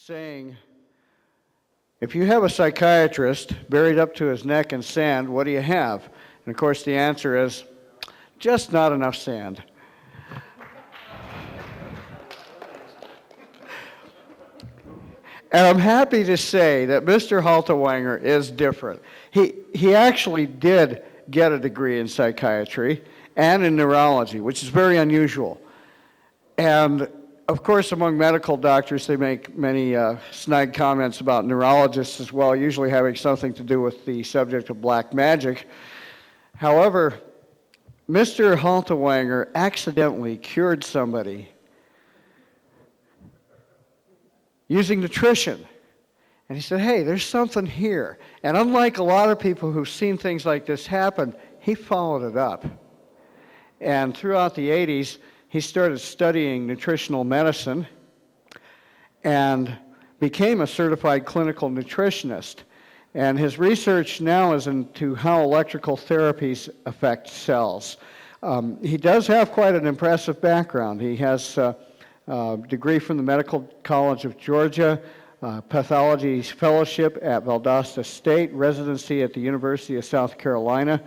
saying, if you have a psychiatrist buried up to his neck in sand, what do you have? And of course the answer is, just not enough sand. And I'm happy to say that Mr. Haltiwanger is different. He actually did get a degree in psychiatry and in neurology, which is very unusual. And of course, among medical doctors, they make many snide comments about neurologists as well, usually having something to do with the subject of black magic. However, Mr. Haltiwanger accidentally cured somebody using nutrition. And he said, hey, there's something here. And unlike a lot of people who've seen things like this happen, he followed it up. And throughout the 80s, he started studying nutritional medicine and became a certified clinical nutritionist. And his research now is into how electrical therapies affect cells. He does have quite an impressive background. He has degree from the Medical College of Georgia, pathology fellowship at Valdosta State, residency at the University of South Carolina.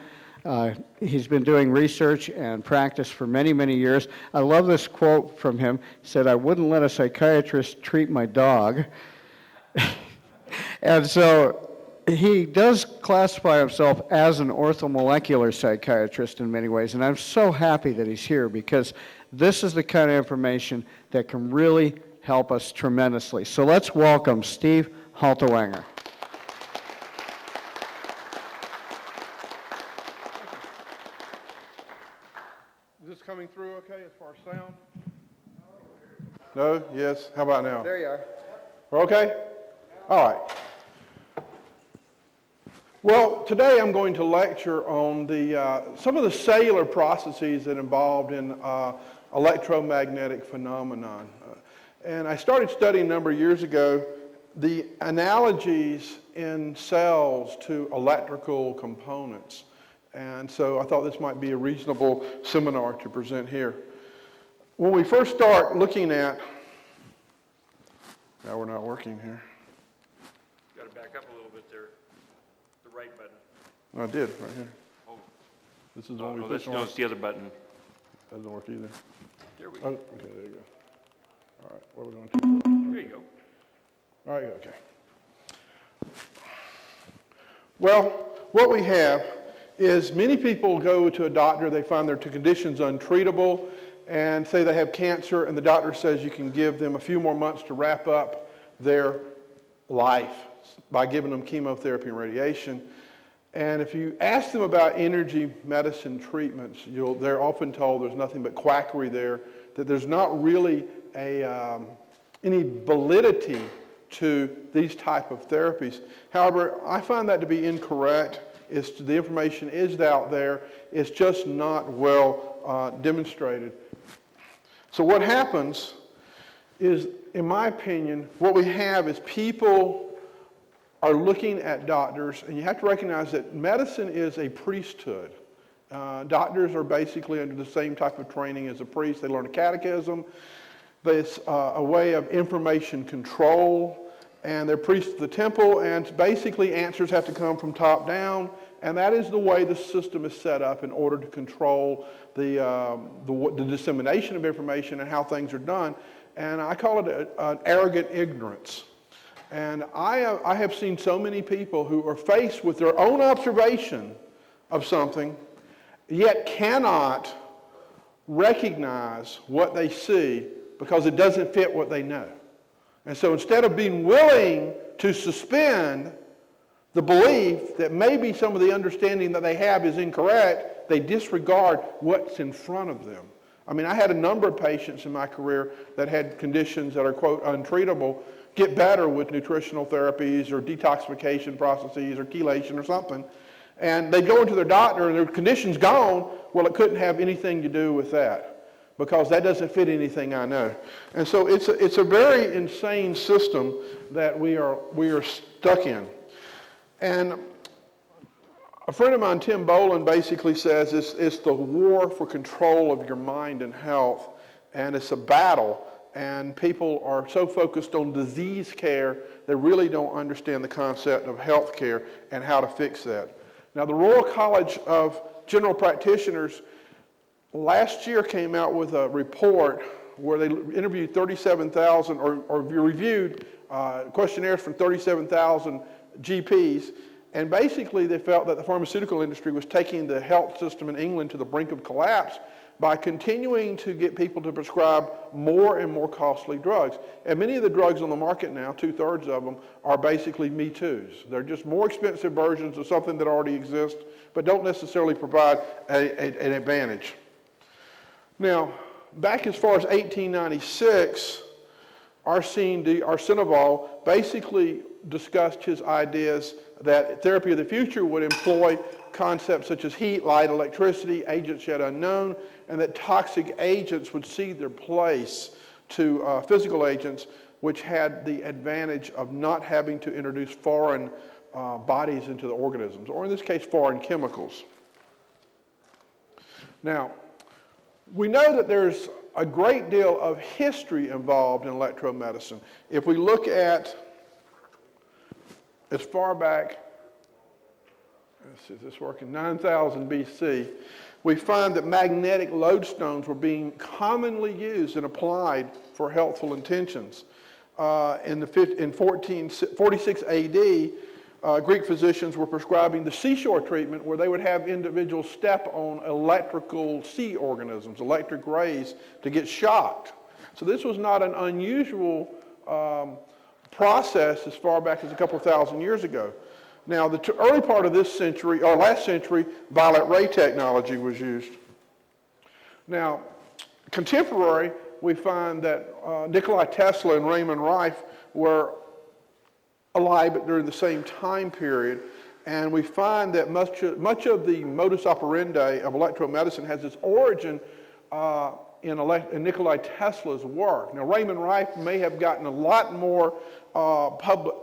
He's been doing research and practice for many, many years. I love this quote from him. He said, I wouldn't let a psychiatrist treat my dog. And so he does classify himself as an orthomolecular psychiatrist in many ways, and I'm so happy that he's here because this is the kind of information that can really help us tremendously. So let's welcome Steve Haltiwanger. Is this coming through okay as far as sound? No? Yes? How about now? There you are. We're okay? All right. Well, today I'm going to lecture on some of the cellular processes that are involved in electromagnetic phenomenon. And I started studying a number of years ago the analogies in cells to electrical components. And so I thought this might be a reasonable seminar to present here. When we first start looking at, now we're not working here. Got to back up a little bit there. The right button. No, I did, right here. Oh, This is the one we no, push on. no, it's the other button. Doesn't work either. There we Oh, go. okay, there you go. All right, where are we going to? There you go. All right, okay. Well, what we have is many people go to a doctor, they find their conditions untreatable, and say they have cancer, and the doctor says you can give them a few more months to wrap up their life by giving them chemotherapy and radiation. And if you ask them about energy medicine treatments, they're often told there's nothing but quackery there, that there's not really any validity to these type of therapies. However, I find that to be incorrect. The information is out there. It's just not well demonstrated. So what happens is, in my opinion, what we have is people are looking at doctors, and you have to recognize that medicine is a priesthood. Doctors are basically under the same type of training as a priest. They learn a catechism. It's a way of information control, and they're priests of the temple, and basically answers have to come from top down, and that is the way the system is set up in order to control the dissemination of information and how things are done. And I call it an arrogant ignorance. And I have seen so many people who are faced with their own observation of something, yet cannot recognize what they see because it doesn't fit what they know. And so instead of being willing to suspend the belief that maybe some of the understanding that they have is incorrect, they disregard what's in front of them. I mean, I had a number of patients in my career that had conditions that are, quote, untreatable, get better with nutritional therapies or detoxification processes or chelation or something. And they go into their doctor and their condition's gone. Well, it couldn't have anything to do with that because that doesn't fit anything I know. And so it's a very insane system that we are stuck in. And a friend of mine, Tim Boland, basically says it's the war for control of your mind and health, and it's a battle and people are so focused on disease care, they really don't understand the concept of health care and how to fix that. Now, the Royal College of General Practitioners last year came out with a report where they interviewed 37,000 or reviewed questionnaires from 37,000 GPs, and basically they felt that the pharmaceutical industry was taking the health system in England to the brink of collapse by continuing to get people to prescribe more and more costly drugs. And many of the drugs on the market now, 2/3 of them, are basically Me Too's. They're just more expensive versions of something that already exists, but don't necessarily provide an advantage. Now, back as far as 1896, Arseneval basically discussed his ideas that therapy of the future would employ concepts such as heat, light, electricity, agents yet unknown, and that toxic agents would cede their place to physical agents, which had the advantage of not having to introduce foreign bodies into the organisms, or in this case, foreign chemicals. Now, we know that there's a great deal of history involved in electromedicine. If we look at as far back, let's see, is this working, 9,000 BC, we find that magnetic lodestones were being commonly used and applied for healthful intentions. In 1446 AD, Greek physicians were prescribing the seashore treatment where they would have individuals step on electrical sea organisms, electric rays, to get shocked. So this was not an unusual process as far back as a couple thousand years ago. Now, the early part of this century, or last century, violet ray technology was used. Now, contemporary, we find that Nikola Tesla and Raymond Rife were alive but during the same time period, and we find that much of the modus operandi of electromedicine has its origin in Nikola Tesla's work. Now, Raymond Rife may have gotten a lot more public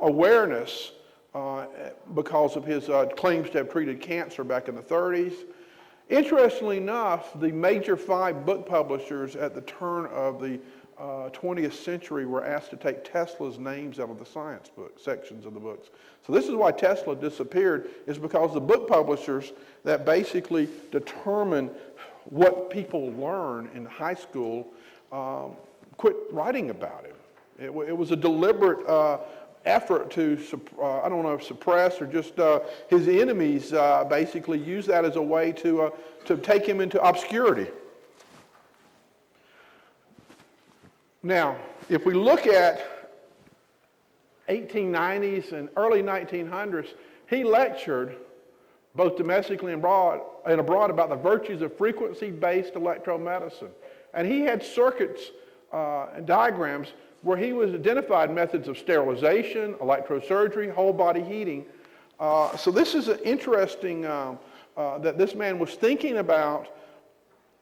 awareness because of his claims to have treated cancer back in the 30s. Interestingly enough, the major 5 book publishers at the turn of the 20th century were asked to take Tesla's names out of the science book sections of the books. So this is why Tesla disappeared, is because the book publishers that basically determine what people learn in high school quit writing about it. It was a deliberate effort to, I don't know if suppress or just his enemies basically use that as a way to take him into obscurity. Now, if we look at 1890s and early 1900s, he lectured both domestically and abroad about the virtues of frequency-based electromedicine. And he had circuits and diagrams where he was identified methods of sterilization, electrosurgery, whole body heating. So this is an interesting that this man was thinking about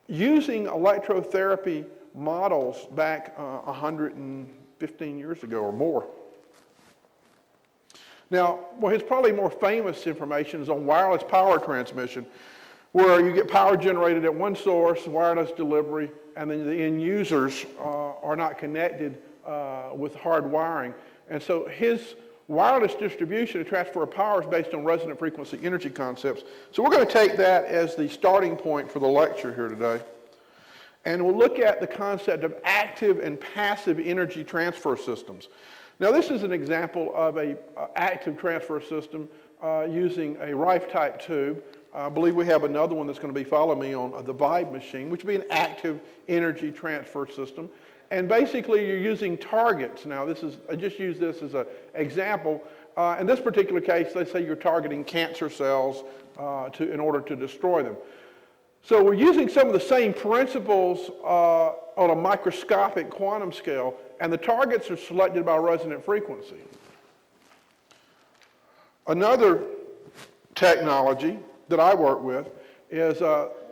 using electrotherapy models back 115 years ago or more. Now, his probably more famous information is on wireless power transmission, where you get power generated at one source, wireless delivery, and then the end users are not connected with hard wiring. And so his wireless distribution and transfer of power is based on resonant frequency energy concepts. So we're going to take that as the starting point for the lecture here today. And we'll look at the concept of active and passive energy transfer systems. Now, this is an example of an active transfer system using a Rife-type tube. I believe we have another one that's going to be following me on the Vibe machine, which would be an active energy transfer system. And basically, you're using targets. Now, I just use this as an example. In this particular case, let's say you're targeting cancer cells in order to destroy them. So we're using some of the same principles on a microscopic quantum scale, and the targets are selected by resonant frequency. Another technology that I work with is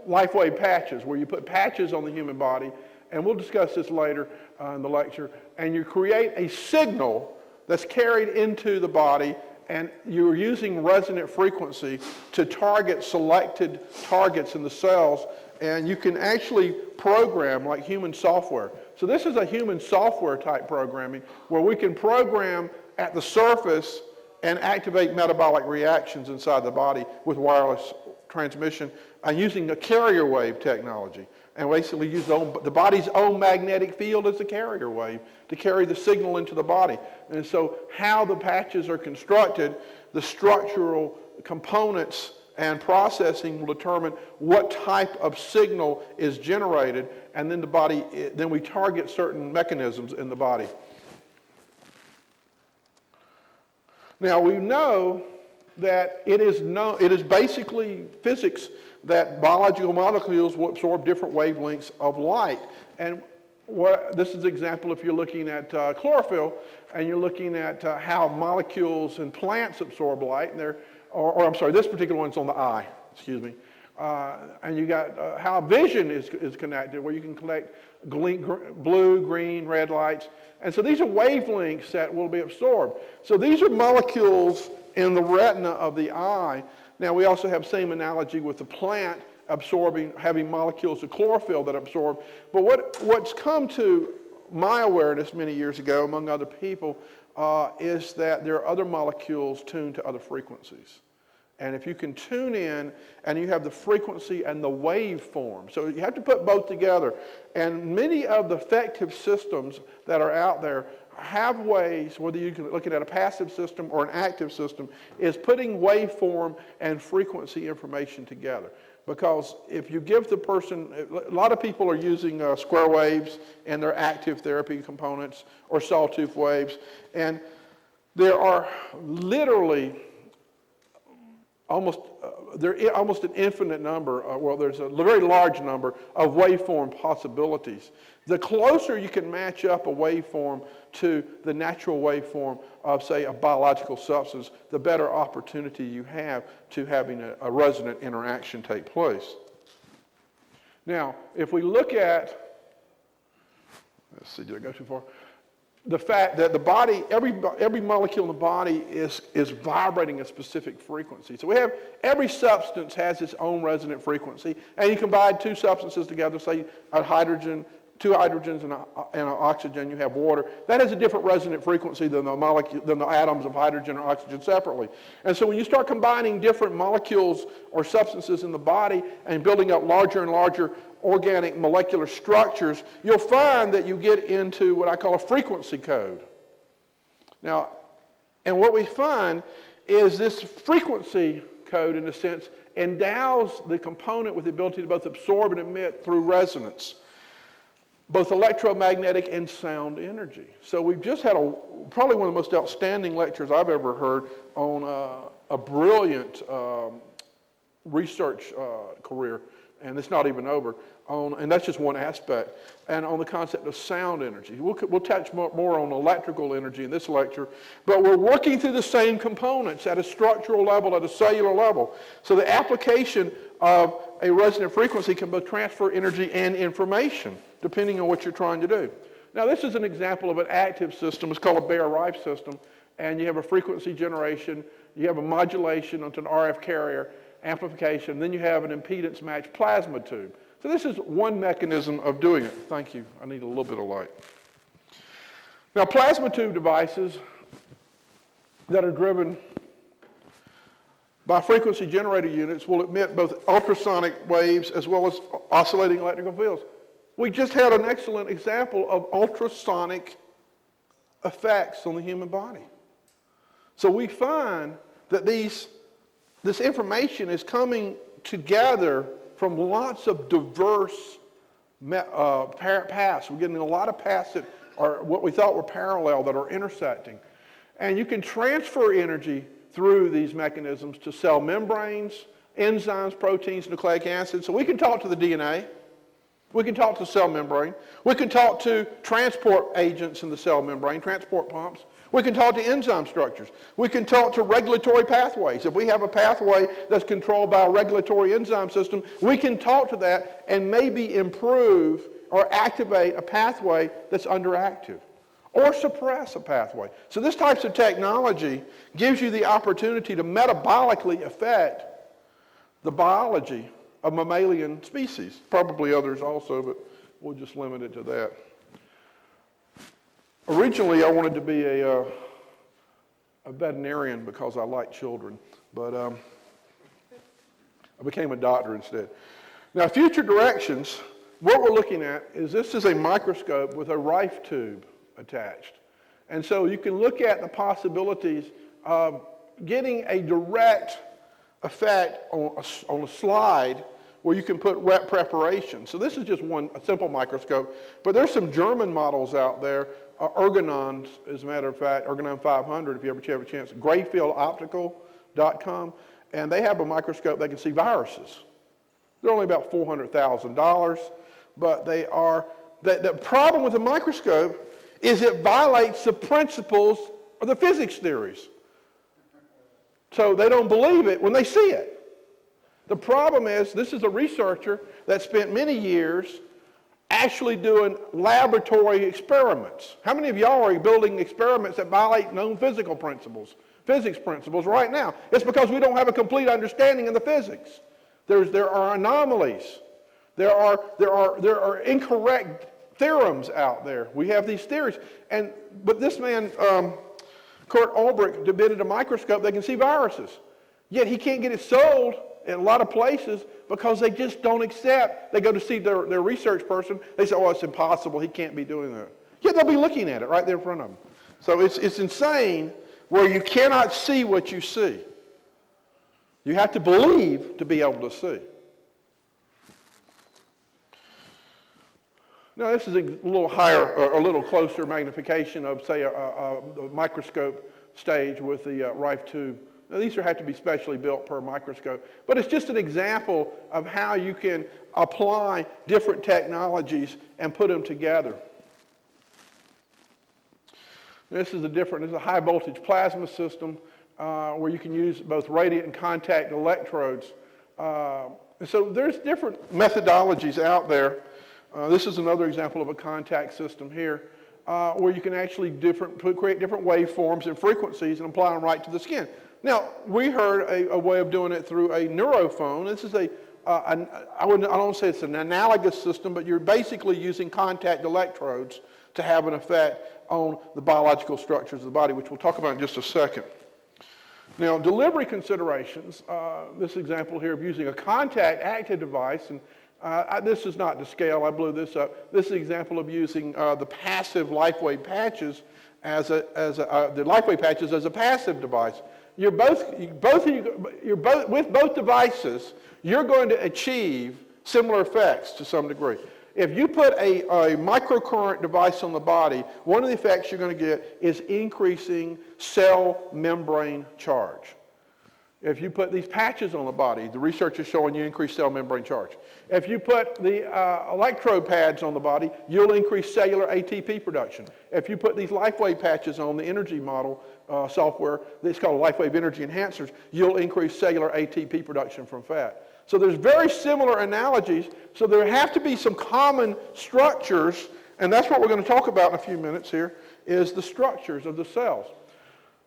LifeWave patches, where you put patches on the human body, and we'll discuss this later in the lecture, and you create a signal that's carried into the body, and you're using resonant frequency to target selected targets in the cells, and you can actually program like human software. So this is a human software type programming where we can program at the surface and activate metabolic reactions inside the body with wireless transmission and using a carrier wave technology. And basically use the body's own magnetic field as a carrier wave to carry the signal into the body. And so how the patches are constructed, the structural components and processing will determine what type of signal is generated, and then we target certain mechanisms in the body. Now we know that it is basically physics that biological molecules will absorb different wavelengths of light. And this is an example if you're looking at chlorophyll and you're looking at how molecules in plants absorb light. And I'm sorry, this particular one's on the eye, excuse me. And you got how vision is connected, where you can collect blue, green, red lights. And so these are wavelengths that will be absorbed. So these are molecules in the retina of the eye. Now we also have same analogy with the plant having molecules of chlorophyll that absorb. But what's come to my awareness many years ago, among other people, is that there are other molecules tuned to other frequencies. And if you can tune in and you have the frequency and the waveform, so you have to put both together. And many of the effective systems that are out there have ways, whether you're looking at a passive system or an active system, is putting waveform and frequency information together. Because if you give the person, a lot of people are using square waves in their active therapy components or sawtooth waves. And there are literally almost an infinite number, there's a very large number of waveform possibilities. The closer you can match up a waveform to the natural waveform of, say, a biological substance, the better opportunity you have to having a resonant interaction take place. Now, if we look at, let's see, did I go too far? The fact that the body, every molecule in the body is vibrating a specific frequency. So every substance has its own resonant frequency, and you combine two substances together, say a hydrogen, two hydrogens and an oxygen, you have water. That has a different resonant frequency than the atoms of hydrogen or oxygen separately. And so when you start combining different molecules or substances in the body and building up larger and larger organic molecular structures, you'll find that you get into what I call a frequency code. Now, and what we find is this frequency code, in a sense, endows the component with the ability to both absorb and emit through resonance, both electromagnetic and sound energy. So we've just had probably one of the most outstanding lectures I've ever heard on a brilliant research career, and it's not even over, and that's just one aspect, and on the concept of sound energy. We'll touch more on electrical energy in this lecture, but we're working through the same components at a structural level, at a cellular level. So the application of a resonant frequency can both transfer energy and information, depending on what you're trying to do. Now this is an example of an active system. It's called a Bayer-Rife system, and you have a frequency generation, you have a modulation onto an RF carrier, amplification, then you have an impedance matched plasma tube. So this is one mechanism of doing it. Thank you. I need a little bit of light. Now plasma tube devices that are driven by frequency generator units will emit both ultrasonic waves as well as oscillating electrical fields. We just had an excellent example of ultrasonic effects on the human body. So we find that this information is coming together from lots of diverse paths. We're getting a lot of paths that are what we thought were parallel that are intersecting. And you can transfer energy through these mechanisms to cell membranes, enzymes, proteins, nucleic acids. So we can talk to the DNA. We can talk to the cell membrane. We can talk to transport agents in the cell membrane, transport pumps. We can talk to enzyme structures. We can talk to regulatory pathways. If we have a pathway that's controlled by a regulatory enzyme system, we can talk to that and maybe improve or activate a pathway that's underactive or suppress a pathway. So this type of technology gives you the opportunity to metabolically affect the biology of mammalian species. Probably others also, but we'll just limit it to that. Originally, I wanted to be a veterinarian because I like children, but I became a doctor instead. Now, future directions, what we're looking at is this is a microscope with a Rife tube attached. And so you can look at the possibilities of getting a direct effect on a slide where you can put wet preparation. So this is just a simple microscope, but there's some German models out there, Ergonon, as a matter of fact, Ergonon 500, if you ever have a chance, grayfieldoptical.com, and they have a microscope that can see viruses. They're only about $400,000, but they are, the problem with the microscope is it violates the principles of the physics theories. So they don't believe it when they see it. The problem is, this is a researcher that spent many years actually doing laboratory experiments. How many of y'all are building experiments that violate known physics principles right now? It's because we don't have a complete understanding of the physics. There are anomalies. There are incorrect theorems out there. We have these theories. But this man, Kurt Ulbrich, invented a microscope that can see viruses. Yet he can't get it sold in a lot of places because they just don't accept. They go to see their research person. They say, oh, it's impossible. He can't be doing that. Yet they'll be looking at it right there in front of them. So it's insane where you cannot see what you see. You have to believe to be able to see. Now, this is a little higher, or a little closer magnification of, say, a microscope stage with the Rife tube. Now, these have to be specially built per microscope, but it's just an example of how you can apply different technologies and put them together. This is a high voltage plasma system where you can use both radiant and contact electrodes. So there's different methodologies out there. This is another example of a contact system here where you can actually create different waveforms and frequencies and apply them right to the skin. Now, we heard a way of doing it through a neurophone. This is I don't say it's an analogous system, but you're basically using contact electrodes to have an effect on the biological structures of the body, which we'll talk about in just a second. Now, delivery considerations, this example here of using a contact active device, and this is not to scale, I blew this up. This is an example of using the passive LifeWave patches as a passive device. With both devices, you're going to achieve similar effects to some degree. If you put a microcurrent device on the body, one of the effects you're going to get is increasing cell membrane charge. If you put these patches on the body, the research is showing you increase cell membrane charge. If you put the electrode pads on the body, you'll increase cellular ATP production. If you put these LifeWave patches on the energy model software, it's called LifeWave Energy Enhancers, you'll increase cellular ATP production from fat. So there's very similar analogies. So there have to be some common structures, and that's what we're going to talk about in a few minutes here, is the structures of the cells.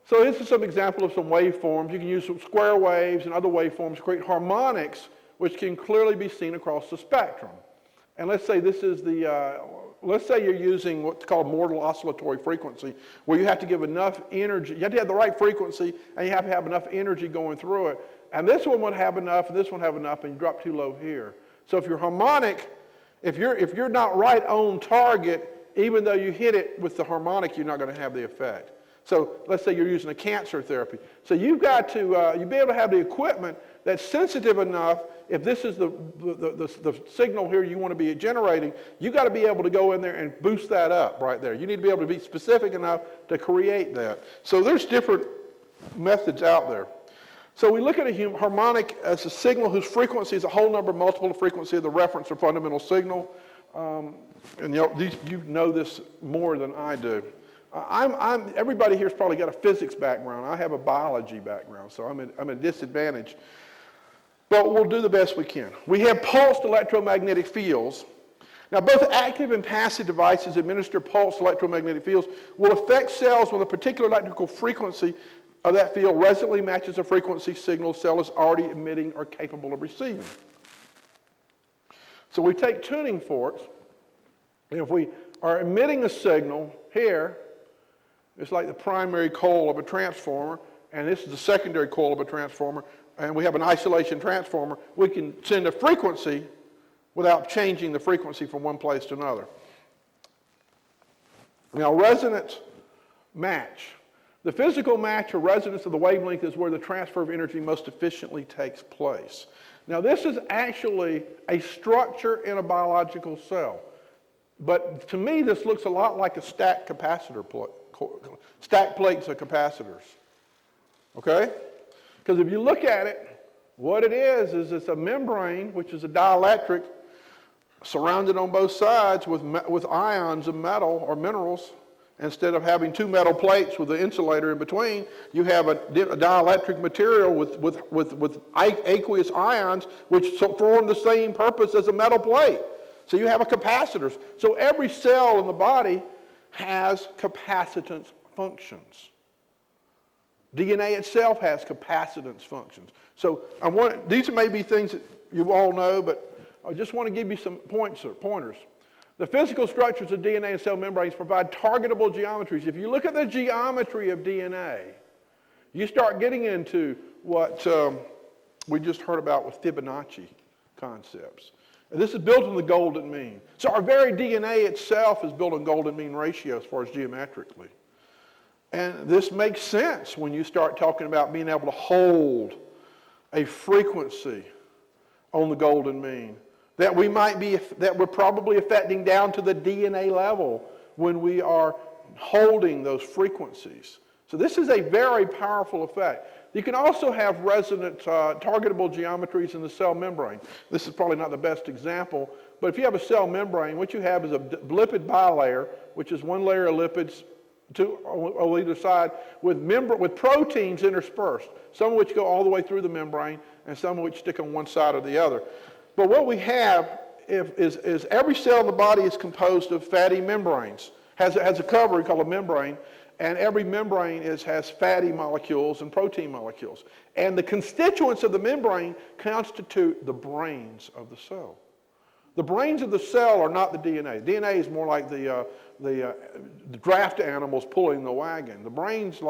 So this is some example of some waveforms. You can use some square waves and other waveforms to create harmonics, which can clearly be seen across the spectrum. And let's say this is let's say you're using what's called mortal oscillatory frequency, where you have to give enough energy. You have to have the right frequency, and you have to have enough energy going through it. And this one would have enough, and this one have enough, and you drop too low here. So if your harmonic, if you're not right on target, even though you hit it with the harmonic, you're not going to have the effect. So let's say you're using a cancer therapy. So you've got to you be able to have the equipment that's sensitive enough. If this is the signal here you want to be generating, you've got to be able to go in there and boost that up right there. You need to be able to be specific enough to create that. So there's different methods out there. So we look at a harmonic as a signal whose frequency is a whole number multiple of the frequency of the reference or fundamental signal. And you know this more than I do. Everybody here's probably got a physics background. I have a biology background, so I'm at a disadvantage. But we'll do the best we can. We have pulsed electromagnetic fields. Now, both active and passive devices administer pulsed electromagnetic fields will affect cells when a particular electrical frequency of that field resonantly matches a frequency signal the cell is already emitting or capable of receiving. So we take tuning forks, and if we are emitting a signal here, It's like the primary coil of a transformer, and this is the secondary coil of a transformer, and we have an isolation transformer. We can send a frequency without changing the frequency from one place to another. Now, resonance match. The physical match or resonance of the wavelength is where the transfer of energy most efficiently takes place. Now, this is actually a structure in a biological cell. But to me, this looks a lot like a stacked capacitor stacked plates of capacitors. Okay? Because if you look at it, what it is it's a membrane, which is a dielectric, surrounded on both sides with ions of metal or minerals. Instead of having two metal plates with the insulator in between, you have a dielectric material with aqueous ions, which form the same purpose as a metal plate. So you have a capacitor. So every cell in the body has capacitance functions. DNA itself has capacitance functions. So these may be things that you all know, but I just want to give you some pointers. The physical structures of DNA and cell membranes provide targetable geometries. If you look at the geometry of DNA, you start getting into what we just heard about with Fibonacci concepts. And this is built on the golden mean. So our very DNA itself is built on golden mean ratio as far as geometrically. And this makes sense when you start talking about being able to hold a frequency on the golden mean that we're probably affecting down to the DNA level when we are holding those frequencies. So this is a very powerful effect. You can also have resonant targetable geometries in the cell membrane. This is probably not the best example, but if you have a cell membrane, what you have is a lipid bilayer, which is one layer of lipids on either side with proteins interspersed, some of which go all the way through the membrane and some of which stick on one side or the other. But what we have is every cell in the body is composed of fatty membranes, has a cover called a membrane, and every membrane has fatty molecules and protein molecules. And the constituents of the membrane constitute the brains of the cell. The brains of the cell are not the DNA. DNA is more like the draft animals pulling the wagon. The brains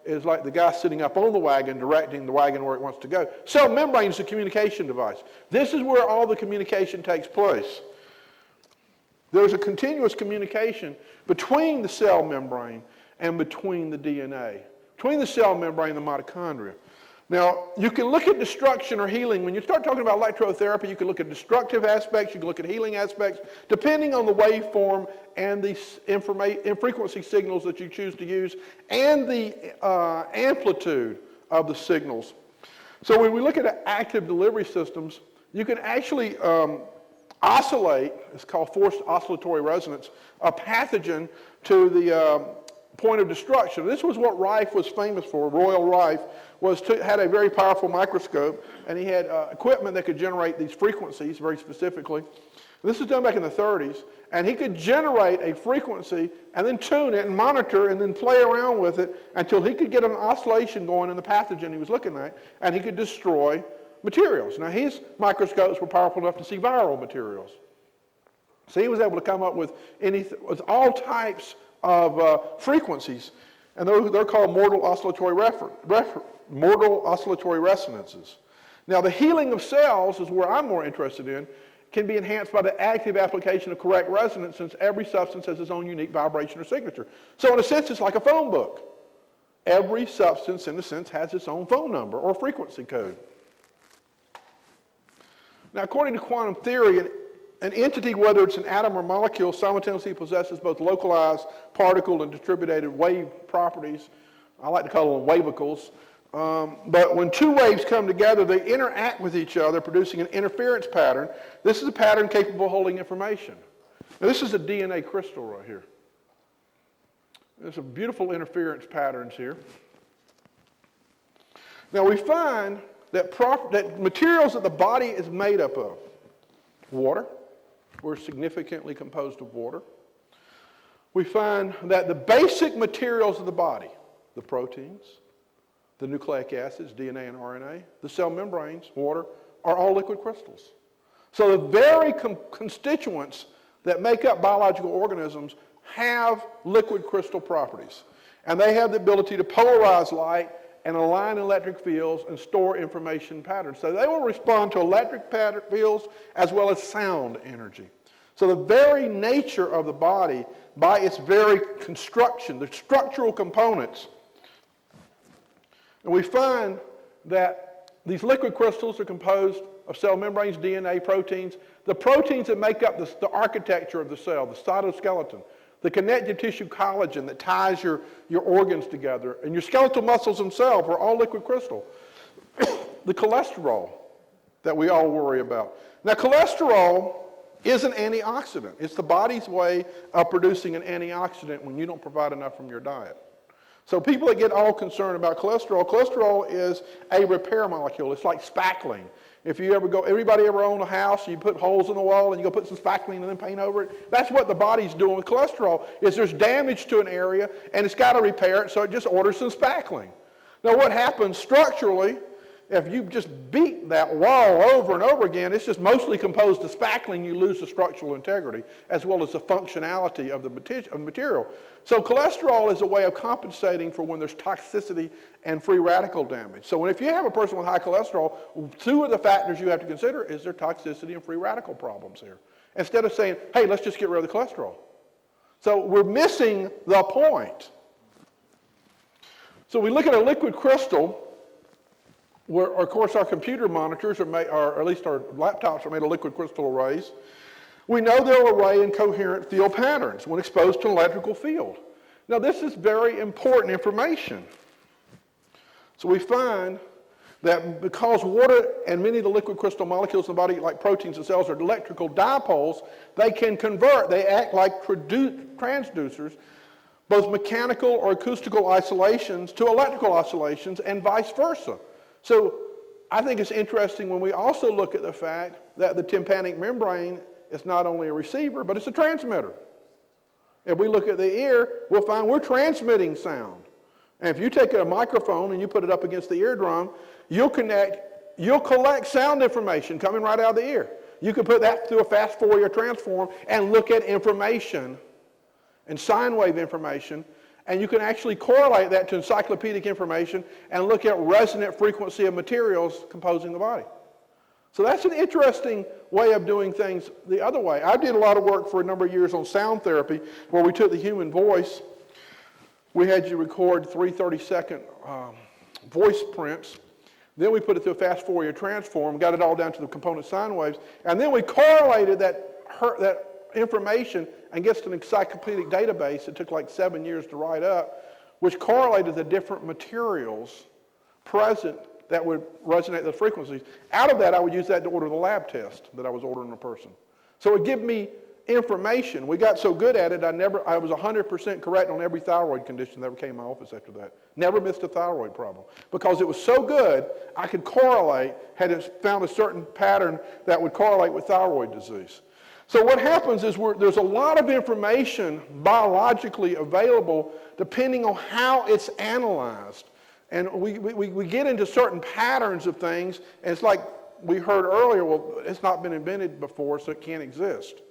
is like the guy sitting up on the wagon directing the wagon where it wants to go. Cell membrane is a communication device. This is where all the communication takes place. There's a continuous communication between the cell membrane and between the DNA, between the cell membrane and the mitochondria. Now, you can look at destruction or healing. When you start talking about electrotherapy, you can look at destructive aspects, you can look at healing aspects, depending on the waveform and the frequency signals that you choose to use, and the amplitude of the signals. So when we look at active delivery systems, you can actually oscillate, it's called forced oscillatory resonance, a pathogen to the point of destruction. This was what Rife was famous for. Royal Rife had a very powerful microscope, and he had equipment that could generate these frequencies very specifically. This was done back in the 30s, and he could generate a frequency and then tune it and monitor and then play around with it until he could get an oscillation going in the pathogen he was looking at, and he could destroy materials. Now, his microscopes were powerful enough to see viral materials. So he was able to come up with all types of frequencies, and they're called mortal oscillatory resonances. Now, the healing of cells is where I'm more interested in, can be enhanced by the active application of correct resonance, since every substance has its own unique vibration or signature. So in a sense, it's like a phone book. Every substance, in a sense, has its own phone number or frequency code. Now, according to quantum theory, an entity, whether it's an atom or molecule, simultaneously possesses both localized, particle, and distributed wave properties. I like to call them wavicles. But when two waves come together, they interact with each other, producing an interference pattern. This is a pattern capable of holding information. Now, this is a DNA crystal right here. There's some beautiful interference patterns here. Now, we find that materials that the body is made up of, water, we're significantly composed of water. We find that the basic materials of the body, the proteins, the nucleic acids, DNA and RNA, the cell membranes, water, are all liquid crystals. So the very constituents that make up biological organisms have liquid crystal properties. And they have the ability to polarize light and align electric fields and store information patterns. So they will respond to electric fields as well as sound energy. So the very nature of the body, by its very construction, the structural components, and we find that these liquid crystals are composed of cell membranes, DNA, proteins, the proteins that make up the architecture of the cell, the cytoskeleton, the connective tissue collagen that ties your organs together, and your skeletal muscles themselves are all liquid crystal. The cholesterol that we all worry about. Now, cholesterol is an antioxidant. It's the body's way of producing an antioxidant when you don't provide enough from your diet. So people that get all concerned about cholesterol is a repair molecule. It's like spackling. If you ever go, everybody ever own a house, you put holes in the wall and you go put some spackling and then paint over it. That's what the body's doing with cholesterol, is there's damage to an area and it's got to repair it, so it just orders some spackling. Now what happens structurally, if you just beat that wall over and over again, it's just mostly composed of spackling, you lose the structural integrity as well as the functionality of the material. So cholesterol is a way of compensating for when there's toxicity and free radical damage. So if you have a person with high cholesterol, two of the factors you have to consider is their toxicity and free radical problems here. Instead of saying, hey, let's just get rid of the cholesterol. So we're missing the point. So we look at a liquid crystal, where, of course, our computer monitors are made, or at least our laptops are made of liquid crystal arrays. We know they'll array in coherent field patterns when exposed to an electrical field. Now, this is very important information. So we find that because water and many of the liquid crystal molecules in the body, like proteins and cells, are electrical dipoles, they can convert. They act like transducers, both mechanical or acoustical oscillations to electrical oscillations and vice versa. So I think it's interesting when we also look at the fact that the tympanic membrane is not only a receiver, but it's a transmitter. If we look at the ear, we'll find we're transmitting sound. And if you take a microphone and you put it up against the eardrum, you'll collect sound information coming right out of the ear. You can put that through a fast Fourier transform and look at information and sine wave information, and you can actually correlate that to encyclopedic information and look at resonant frequency of materials composing the body. So that's an interesting way of doing things the other way. I did a lot of work for a number of years on sound therapy, where we took the human voice. We had you record 3 30-second voice prints. Then we put it through a fast Fourier transform, got it all down to the component sine waves, and then we correlated that information against an encyclopedic database. It took like 7 years to write up, which correlated the different materials present that would resonate the frequencies. Out of that, I would use that to order the lab test that I was ordering a person. So it would give me information. We got so good at it, I was 100% correct on every thyroid condition that ever came in my office after that. Never missed a thyroid problem. Because it was so good, I could correlate, had it found a certain pattern that would correlate with thyroid disease. So what happens is there's a lot of information biologically available depending on how it's analyzed. And we get into certain patterns of things, and it's like we heard earlier, well, it's not been invented before, so it can't exist.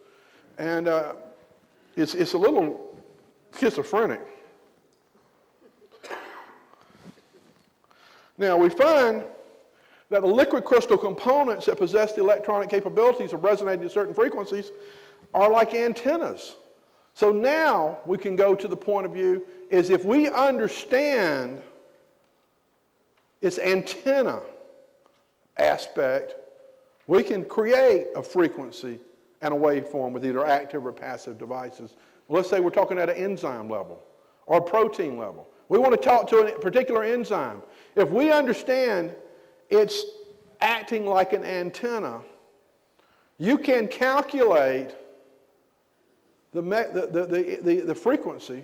And it's a little schizophrenic. Now, we find that the liquid crystal components that possess the electronic capabilities of resonating at certain frequencies are like antennas. So now we can go to the point of view is if we understand its antenna aspect, we can create a frequency and a waveform with either active or passive devices. Let's say we're talking at an enzyme level or a protein level. We want to talk to a particular enzyme. If we understand it's acting like an antenna, you can calculate the frequency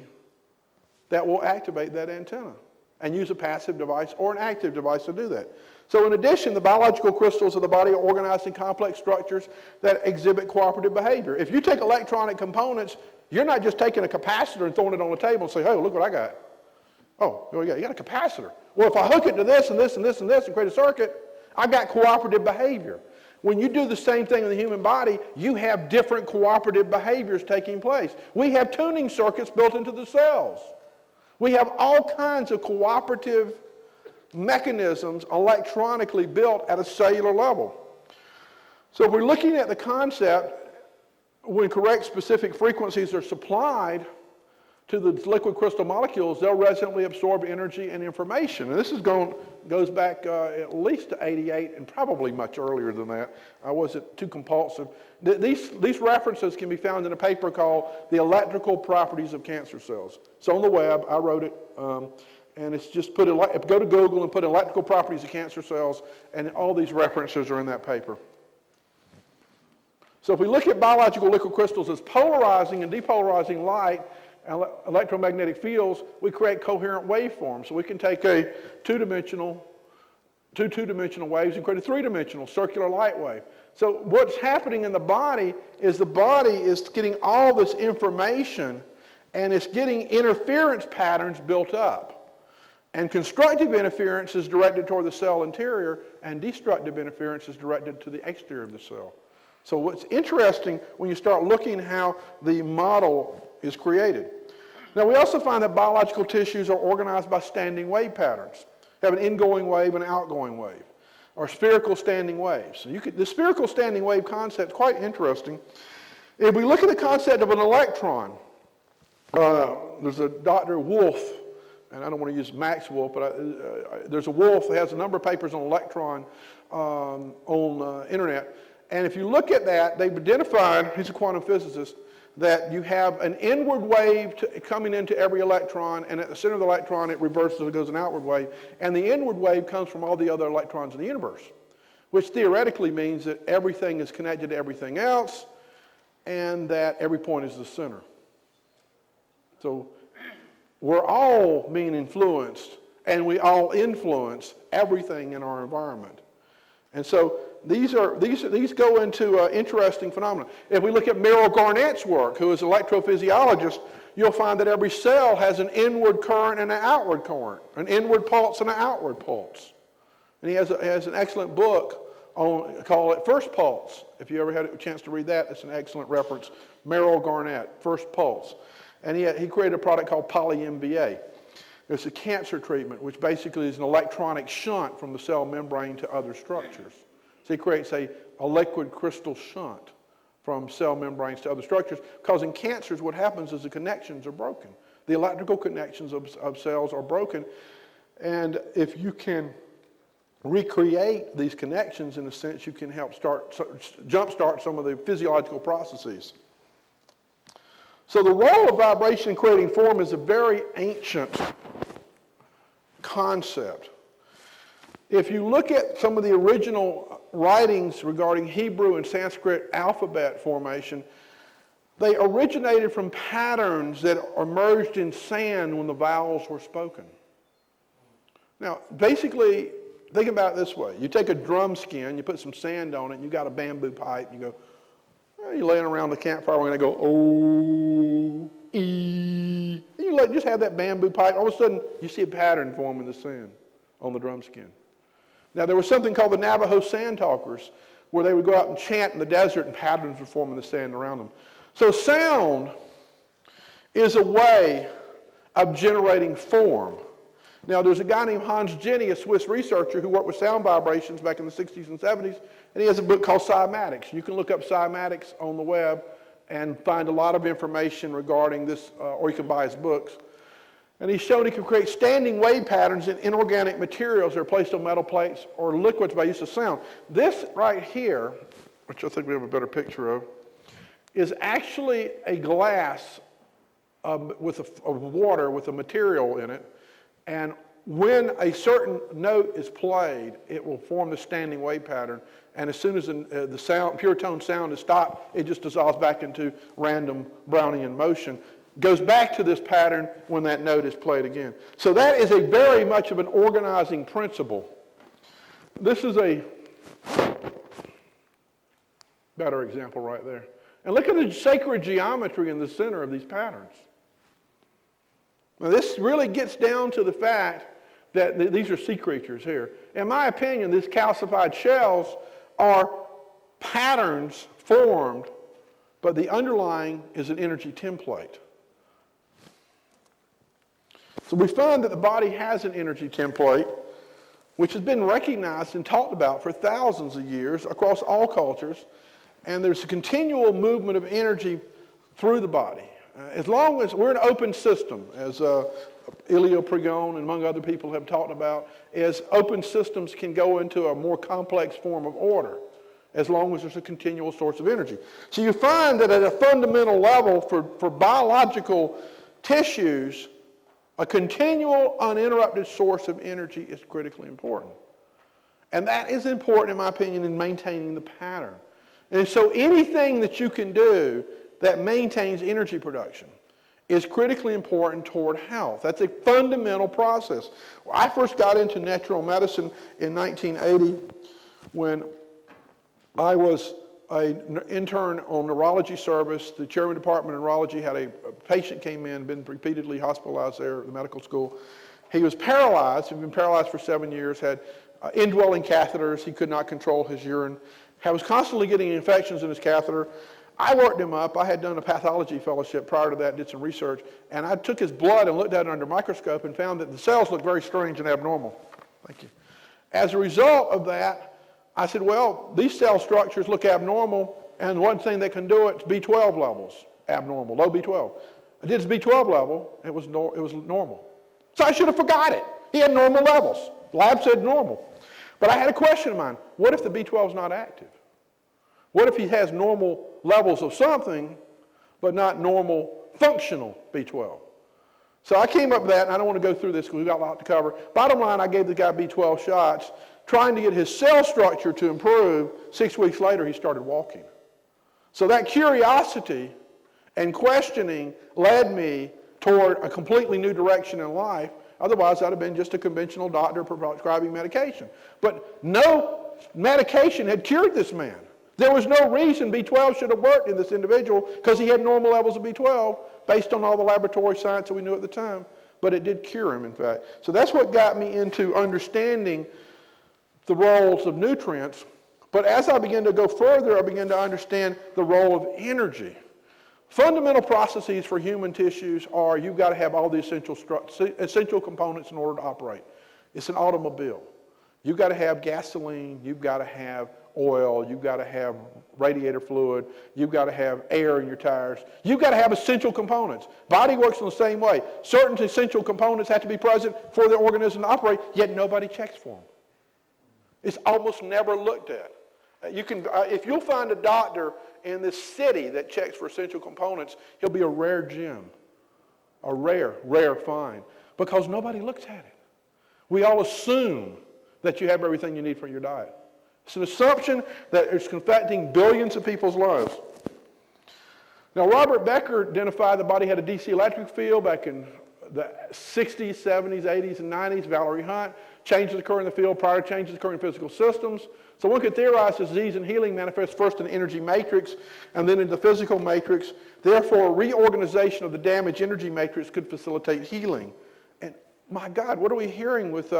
that will activate that antenna and use a passive device or an active device to do that. So in addition, the biological crystals of the body are organized in complex structures that exhibit cooperative behavior. If you take electronic components, you're not just taking a capacitor and throwing it on the table and say, hey, look what I got. Oh, you got a capacitor. Well, if I hook it to this and this and this and this and create a circuit, I've got cooperative behavior. When you do the same thing in the human body, you have different cooperative behaviors taking place. We have tuning circuits built into the cells. We have all kinds of cooperative mechanisms electronically built at a cellular level. So if we're looking at the concept, when correct specific frequencies are supplied to the liquid crystal molecules, they'll resonantly absorb energy and information. And this goes back at least to 88 and probably much earlier than that. I wasn't too compulsive. These references can be found in a paper called The Electrical Properties of Cancer Cells. It's on the web. I wrote it. And it's just go to Google and put electrical properties of cancer cells, and all these references are in that paper. So if we look at biological liquid crystals as polarizing and depolarizing light and electromagnetic fields, we create coherent waveforms. So we can take a two-dimensional waves and create a three-dimensional circular light wave. So what's happening in the body is getting all this information, and it's getting interference patterns built up. And constructive interference is directed toward the cell interior, and destructive interference is directed to the exterior of the cell. So what's interesting when you start looking how the model is created. Now we also find that biological tissues are organized by standing wave patterns. They have an ingoing wave and an outgoing wave, or spherical standing waves. So the spherical standing wave concept is quite interesting. If we look at the concept of an electron, there's a Dr. Wolf, and I don't want to use Max Wolf, but there's a Wolf that has a number of papers on electron on internet. And if you look at that, they've identified, he's a quantum physicist, that you have an inward wave coming into every electron, and at the center of the electron it reverses and goes an outward wave. And the inward wave comes from all the other electrons in the universe, which theoretically means that everything is connected to everything else, and that every point is the center. So we're all being influenced, and we all influence everything in our environment. And so these go into interesting phenomena. If we look at Merrill Garnett's work, who is an electrophysiologist, you'll find that every cell has an inward current and an outward current, an inward pulse and an outward pulse. And he has an excellent book called First Pulse. If you ever had a chance to read that, it's an excellent reference. Merrill Garnett, First Pulse. And he created a product called poly-MBA. It's a cancer treatment, which basically is an electronic shunt from the cell membrane to other structures. So he creates a liquid crystal shunt from cell membranes to other structures, because in cancers what happens is the connections are broken. The electrical connections of cells are broken, and if you can recreate these connections, in a sense, you can help jumpstart some of the physiological processes. So the role of vibration in creating form is a very ancient concept. If you look at some of the original writings regarding Hebrew and Sanskrit alphabet formation, they originated from patterns that emerged in sand when the vowels were spoken. Now, basically, think about it this way. You take a drum skin, you put some sand on it, and you got a bamboo pipe, you go, you're laying around the campfire, and they go, oh, E. And you just have that bamboo pipe. All of a sudden, you see a pattern form in the sand on the drum skin. Now, there was something called the Navajo sand talkers, where they would go out and chant in the desert, and patterns would form in the sand around them. So sound is a way of generating form. Now, there's a guy named Hans Jenny, a Swiss researcher, who worked with sound vibrations back in the 60s and 70s, and he has a book called Cymatics. You can look up Cymatics on the web and find a lot of information regarding this, or you can buy his books. And he's shown he can create standing wave patterns in inorganic materials that are placed on metal plates or liquids by use of sound. This right here, which I think we have a better picture of, is actually a glass of water with a material in it. And when a certain note is played, it will form the standing wave pattern. And as soon as the sound, pure tone sound is stopped, it just dissolves back into random Brownian motion. Goes back to this pattern when that note is played again. So that is a very much of an organizing principle. This is a better example right there. And look at the sacred geometry in the center of these patterns. Now this really gets down to the fact that these are sea creatures here. In my opinion, these calcified shells are patterns formed, but the underlying is an energy template. So we find that the body has an energy template, which has been recognized and talked about for thousands of years across all cultures, and there's a continual movement of energy through the body. As long as we're an open system, as Elio Pregone and among other people have talked about, is open systems can go into a more complex form of order as long as there's a continual source of energy. So you find that at a fundamental level for biological tissues, a continual uninterrupted source of energy is critically important. And that is important, in my opinion, in maintaining the pattern. And so anything that you can do that maintains energy production is critically important toward health. That's a fundamental process. I first got into natural medicine in 1980 when I was an intern on neurology service. The chairman of the department of neurology had a patient came in, been repeatedly hospitalized there at the medical school. He was paralyzed, he'd been paralyzed for 7 years, had indwelling catheters, he could not control his urine, was constantly getting infections in his catheter. I worked him up. I had done a pathology fellowship prior to that, did some research, and I took his blood and looked at it under a microscope and found that the cells looked very strange and abnormal. Thank you. As a result of that, I said, well, these cell structures look abnormal, and one thing that can do it is B12 levels, abnormal, low B12. I did his B12 level, it was normal. So I should have forgot it. He had normal levels. The lab said normal. But I had a question in mind. What if the B12 is not active? What if he has normal levels of something, but not normal functional B12? So I came up with that, and I don't want to go through this because we've got a lot to cover. Bottom line, I gave the guy B12 shots, trying to get his cell structure to improve. 6 weeks later, he started walking. So that curiosity and questioning led me toward a completely new direction in life. Otherwise, I'd have been just a conventional doctor prescribing medication. But no medication had cured this man. There was no reason B12 should have worked in this individual because he had normal levels of B12 based on all the laboratory science that we knew at the time. But it did cure him, in fact. So that's what got me into understanding the roles of nutrients. But as I began to go further, I began to understand the role of energy. Fundamental processes for human tissues are you've got to have all the essential components in order to operate. It's an automobile. You've got to have gasoline, you've got to have oil, you've got to have radiator fluid, you've got to have air in your tires. You've got to have essential components. Body works in the same way. Certain essential components have to be present for the organism to operate, yet nobody checks for them. It's almost never looked at. If you'll find a doctor in this city that checks for essential components, he'll be a rare gem, a rare find, because nobody looks at it. We all assume that you have everything you need for your diet. It's an assumption that is affecting billions of people's lives. Now, Robert Becker identified the body had a DC electric field back in the 60s, 70s, 80s, and 90s. Valerie Hunt, changes occur in the field prior to changes occur in physical systems. So one could theorize disease and healing manifests first in the energy matrix and then in the physical matrix. Therefore, reorganization of the damaged energy matrix could facilitate healing. And my God, what are we hearing with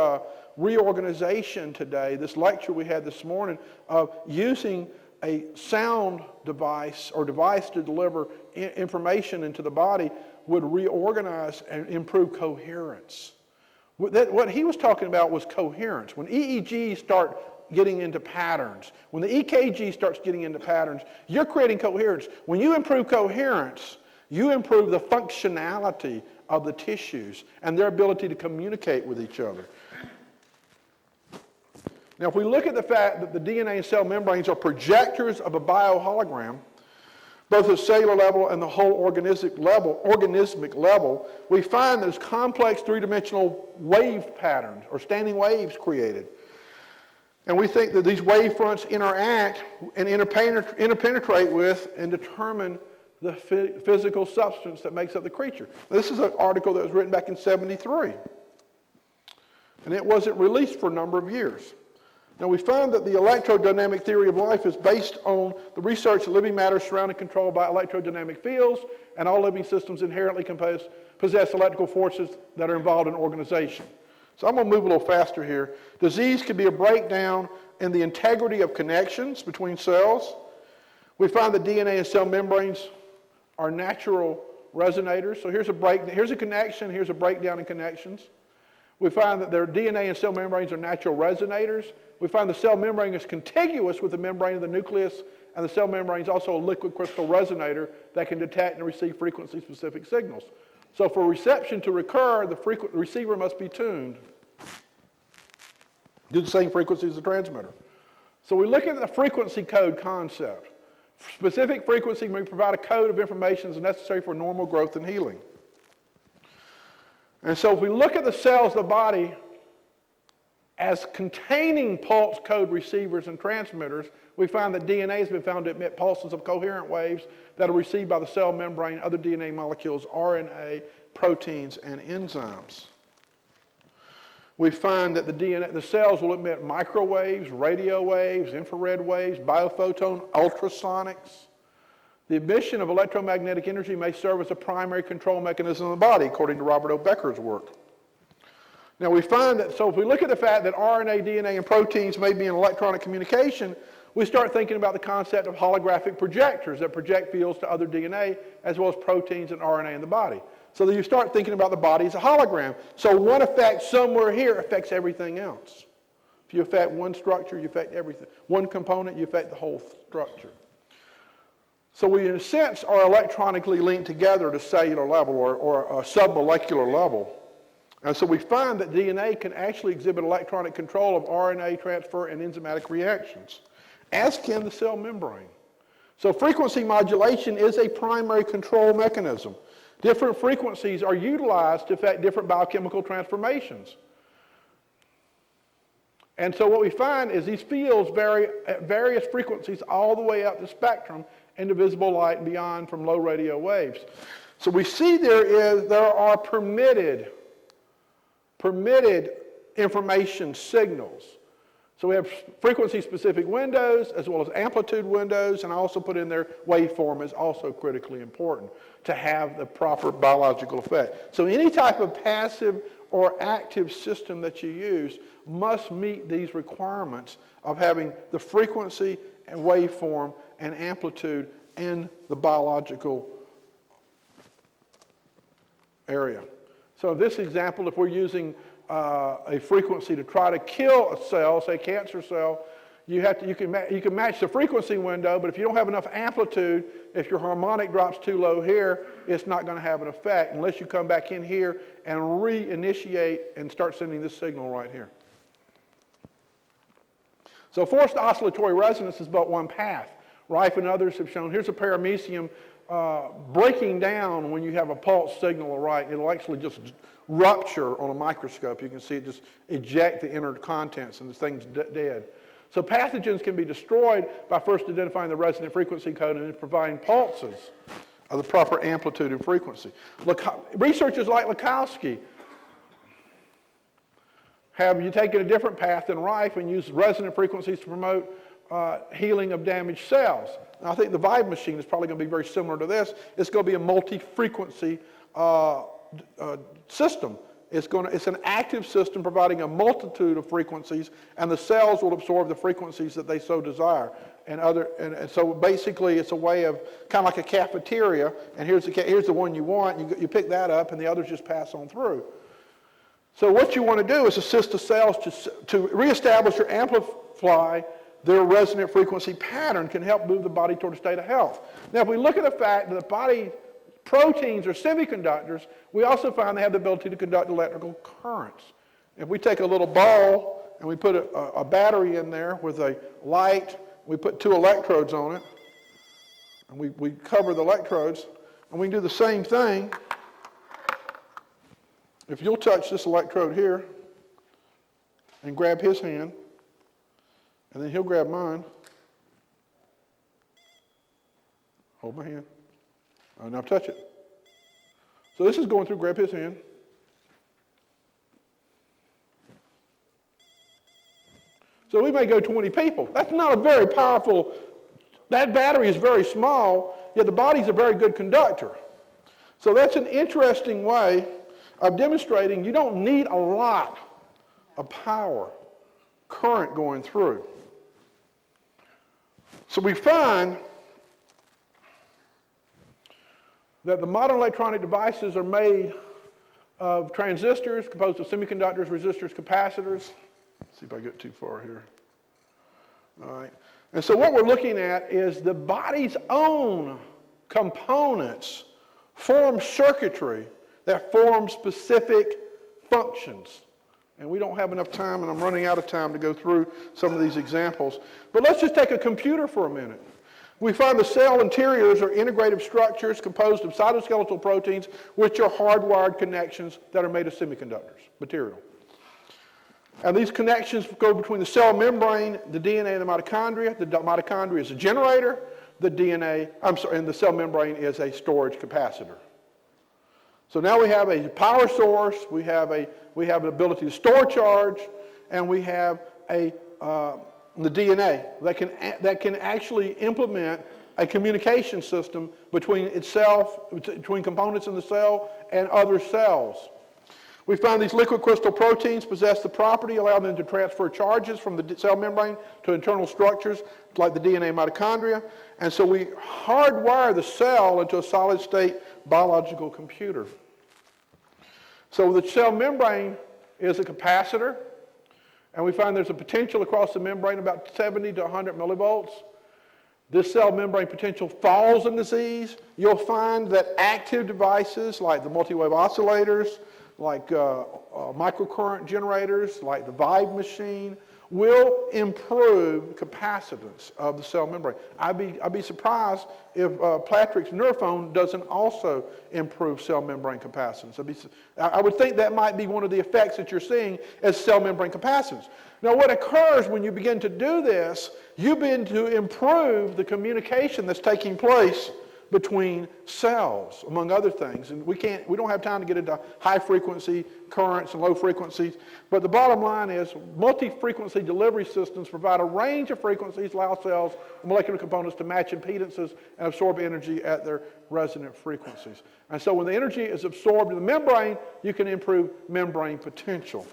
reorganization today? This lecture we had this morning of using a sound device or device to deliver information into the body would reorganize and improve coherence. What he was talking about was coherence. When EEGs start getting into patterns, when the EKG starts getting into patterns, you're creating coherence. When you improve coherence, you improve the functionality of the tissues and their ability to communicate with each other. Now, if we look at the fact that the DNA and cell membranes are projectors of a biohologram, both at the cellular level and the whole organismic level, we find there's complex three-dimensional wave patterns or standing waves created. And we think that these wave fronts interact and interpenetrate with and determine the physical substance that makes up the creature. This is an article that was written back in 1973. And it wasn't released for a number of years. Now, we found that the electrodynamic theory of life is based on the research that living matter is surrounded and controlled by electrodynamic fields, and all living systems inherently possess electrical forces that are involved in organization. So I'm going to move a little faster here. Disease could be a breakdown in the integrity of connections between cells. We find that DNA and cell membranes are natural resonators. So here's a connection, here's a breakdown in connections. We find that their DNA and cell membranes are natural resonators. We find the cell membrane is contiguous with the membrane of the nucleus, and the cell membrane is also a liquid crystal resonator that can detect and receive frequency-specific signals. So for reception to occur, the receiver must be tuned. Do the same frequency as the transmitter. So we look at the frequency code concept. Specific frequency may provide a code of information that's necessary for normal growth and healing. And so if we look at the cells of the body as containing pulse code receivers and transmitters, we find that DNA has been found to emit pulses of coherent waves that are received by the cell membrane, other DNA molecules, RNA, proteins, and enzymes. We find that the cells will emit microwaves, radio waves, infrared waves, biophoton, ultrasonics. The emission of electromagnetic energy may serve as a primary control mechanism in the body, according to Robert O. Becker's work. Now we find that, so if we look at the fact that RNA, DNA, and proteins may be in electronic communication, we start thinking about the concept of holographic projectors that project fields to other DNA, as well as proteins and RNA in the body. So that you start thinking about the body as a hologram. So one effect somewhere here affects everything else. If you affect one structure, you affect everything. One component, you affect the whole structure. So we, in a sense, are electronically linked together at a cellular level or a submolecular level. And so we find that DNA can actually exhibit electronic control of RNA transfer and enzymatic reactions, as can the cell membrane. So frequency modulation is a primary control mechanism. Different frequencies are utilized to affect different biochemical transformations. And so what we find is these fields vary at various frequencies all the way up the spectrum into visible light and beyond from low radio waves. So we see there are permitted information signals. So we have frequency-specific windows as well as amplitude windows, and I also put in there waveform is also critically important to have the proper biological effect. So any type of passive or active system that you use must meet these requirements of having the frequency and waveform and amplitude in the biological area. So in this example, if we're using a frequency to try to kill a cell, say a cancer cell, you can match the frequency window, but if you don't have enough amplitude, if your harmonic drops too low here, it's not going to have an effect unless you come back in here and reinitiate and start sending this signal right here. So forced oscillatory resonance is but one path. Rife and others have shown, here's a paramecium breaking down when you have a pulse signal, right? It'll actually just rupture on a microscope. You can see it just eject the inner contents and the thing's dead. So pathogens can be destroyed by first identifying the resonant frequency code and then providing pulses of the proper amplitude and frequency. Researchers like Lukowski have you taken a different path than Rife and used resonant frequencies to promote healing of damaged cells. Now, I think the Vibe machine is probably going to be very similar to this. It's going to be a multi-frequency system. It's an active system providing a multitude of frequencies, and the cells will absorb the frequencies that they so desire. And so basically, it's a way of kind of like a cafeteria. And here's the one you want. You pick that up, and the others just pass on through. So what you want to do is assist the cells to reestablish or amplify their resonant frequency pattern can help move the body toward a state of health. Now, if we look at the fact that the body proteins are semiconductors, we also find they have the ability to conduct electrical currents. If we take a little ball and we put a battery in there with a light, we put 2 electrodes on it, and we cover the electrodes, and we can do the same thing. If you'll touch this electrode here and grab his hand, and then he'll grab mine. Hold my hand. Now touch it. So this is going through, grab his hand. So we may go 20 people. That's not a very powerful, that battery is very small, yet the body's a very good conductor. So that's an interesting way of demonstrating you don't need a lot of power, current going through. So we find that the modern electronic devices are made of transistors composed of semiconductors, resistors, capacitors. Let's see if I get too far here. All right. And so what we're looking at is the body's own components form circuitry that form specific functions. And we don't have enough time, and I'm running out of time to go through some of these examples. But let's just take a computer for a minute. We find the cell interiors are integrative structures composed of cytoskeletal proteins, which are hardwired connections that are made of semiconductors, material. And these connections go between the cell membrane, the DNA, and the mitochondria. The mitochondria is a generator. And the cell membrane is a storage capacitor. So now we have a power source, we have an ability to store charge, and we have the DNA that can actually implement a communication system between itself, between components in the cell and other cells. We found these liquid crystal proteins possess the property allowing them to transfer charges from the cell membrane to internal structures like the DNA mitochondria. And so we hardwire the cell into a solid state biological computer. So the cell membrane is a capacitor, and we find there's a potential across the membrane about 70 to 100 millivolts. This cell membrane potential falls in disease. You'll find that active devices like the multi-wave oscillators, like microcurrent generators, like the Vibe machine, will improve capacitance of the cell membrane. I'd be surprised if Patrick's Neurophone doesn't also improve cell membrane capacitance. I would think that might be one of the effects that you're seeing as cell membrane capacitance. Now what occurs when you begin to do this, you begin to improve the communication that's taking place between cells, among other things. And we don't have time to get into high frequency currents and low frequencies, but the bottom line is multi-frequency delivery systems provide a range of frequencies, allow cells and molecular components to match impedances and absorb energy at their resonant frequencies. And so when the energy is absorbed in the membrane, you can improve membrane potential.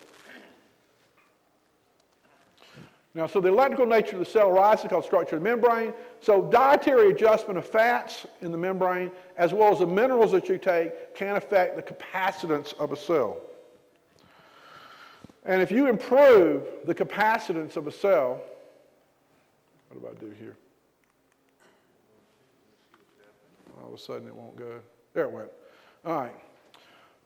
Now, so the electrical nature of the cell arises called structure of the membrane. So dietary adjustment of fats in the membrane, as well as the minerals that you take, can affect the capacitance of a cell. And if you improve the capacitance of a cell, what do I do here? All of a sudden it won't go. There it went. All right.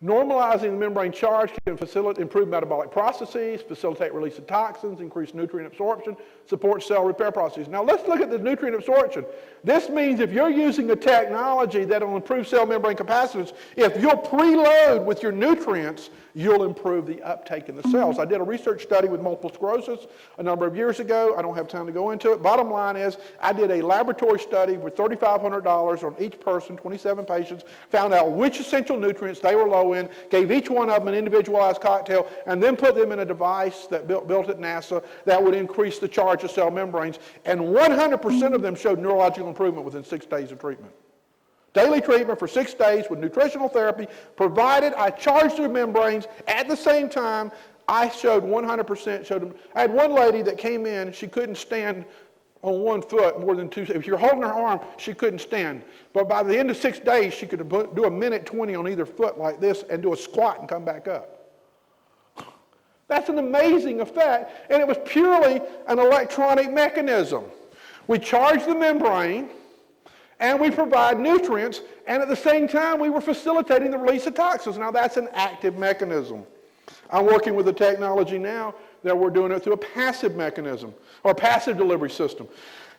Normalizing the membrane charge can improve metabolic processes, facilitate release of toxins, increase nutrient absorption, support cell repair processes. Now let's look at the nutrient absorption. This means if you're using a technology that will improve cell membrane capacitance, if you'll preload with your nutrients, you'll improve the uptake in the cells. I did a research study with multiple sclerosis a number of years ago. I don't have time to go into it. Bottom line is I did a laboratory study with $3,500 on each person, 27 patients, found out which essential nutrients they were low in, gave each one of them an individualized cocktail, and then put them in a device that built at NASA that would increase the charge of cell membranes, and 100% of them showed neurological improvement within 6 days of treatment. Daily treatment for 6 days with nutritional therapy, provided I charged their membranes at the same time. I showed 100%. I had one lady that came in, she couldn't stand on one foot more than 2. If you're holding her arm, she couldn't stand. But by the end of 6 days, she could do a minute 20 on either foot like this and do a squat and come back up. That's an amazing effect, and it was purely an electronic mechanism. We charge the membrane, and we provide nutrients, and at the same time, we were facilitating the release of toxins. Now, that's an active mechanism. I'm working with a technology now that we're doing it through a passive mechanism, or passive delivery system.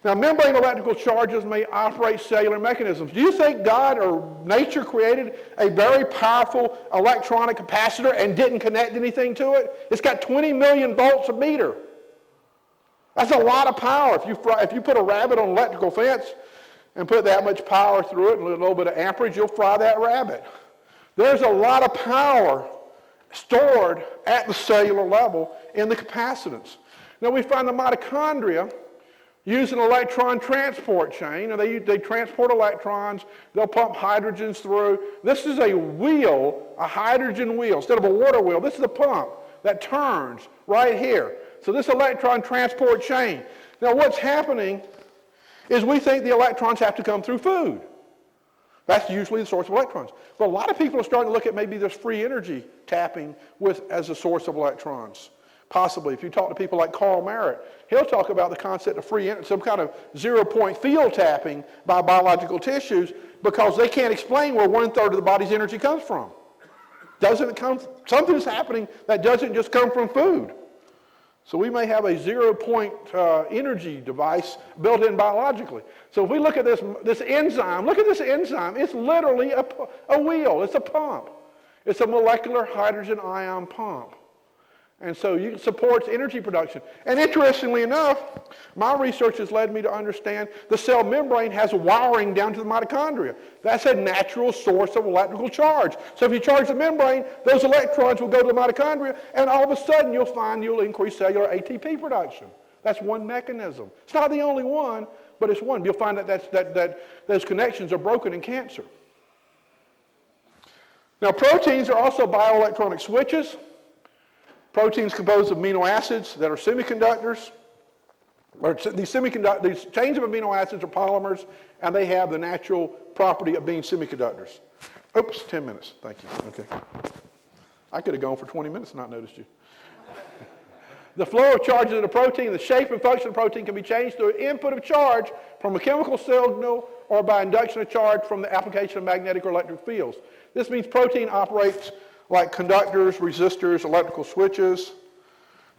Now, membrane electrical charges may operate cellular mechanisms. Do you think God or nature created a very powerful electronic capacitor and didn't connect anything to it? It's got 20 million volts a meter. That's a lot of power. If you put a rabbit on an electrical fence and put that much power through it and a little bit of amperage, you'll fry that rabbit. There's a lot of power stored at the cellular level in the capacitance. Now, we find the mitochondria use an electron transport chain, and they transport electrons. They'll pump hydrogens through. This is a wheel, a hydrogen wheel. Instead of a water wheel, this is a pump that turns right here. So this electron transport chain. Now what's happening is we think the electrons have to come through food. That's usually the source of electrons. But a lot of people are starting to look at maybe this free energy tapping as a source of electrons. Possibly, if you talk to people like Carl Merritt, he'll talk about the concept of free energy, some kind of zero-point field tapping by biological tissues, because they can't explain where 1/3 of the body's energy comes from. Something's happening that doesn't just come from food. So we may have a zero-point energy device built in biologically. So if we look at this enzyme, look at this enzyme. It's literally a wheel. It's a pump. It's a molecular hydrogen ion pump. And so it supports energy production. And interestingly enough, my research has led me to understand the cell membrane has wiring down to the mitochondria. That's a natural source of electrical charge. So if you charge the membrane, those electrons will go to the mitochondria, and all of a sudden you'll find you'll increase cellular ATP production. That's one mechanism. It's not the only one, but it's one. You'll find that those connections are broken in cancer. Now, proteins are also bioelectronic switches. Proteins composed of amino acids that are semiconductors. These chains of amino acids are polymers, and they have the natural property of being semiconductors. Oops, 10 minutes. Thank you. Okay. I could have gone for 20 minutes and not noticed you. The flow of charges in a protein, the shape and function of the protein can be changed through input of charge from a chemical signal or by induction of charge from the application of magnetic or electric fields. This means protein operates like conductors, resistors, electrical switches.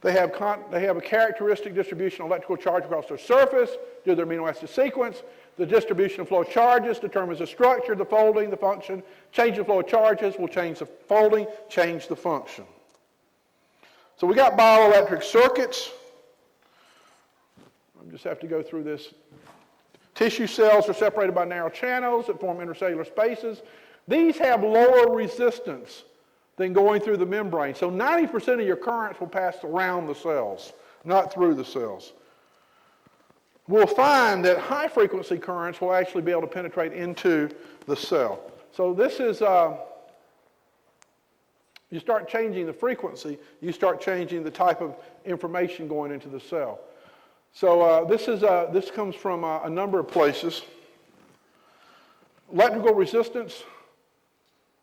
They have a characteristic distribution of electrical charge across their surface due to their amino acid sequence. The distribution of flow of charges determines the structure, the folding, the function. Change the flow of charges will change the folding, change the function. So we got bioelectric circuits. I just have to go through this. Tissue cells are separated by narrow channels that form intercellular spaces. These have lower resistance than going through the membrane. So 90% of your currents will pass around the cells, not through the cells. We'll find that high frequency currents will actually be able to penetrate into the cell. So this is, you start changing the frequency, you start changing the type of information going into the cell. So this comes from a number of places. Electrical resistance.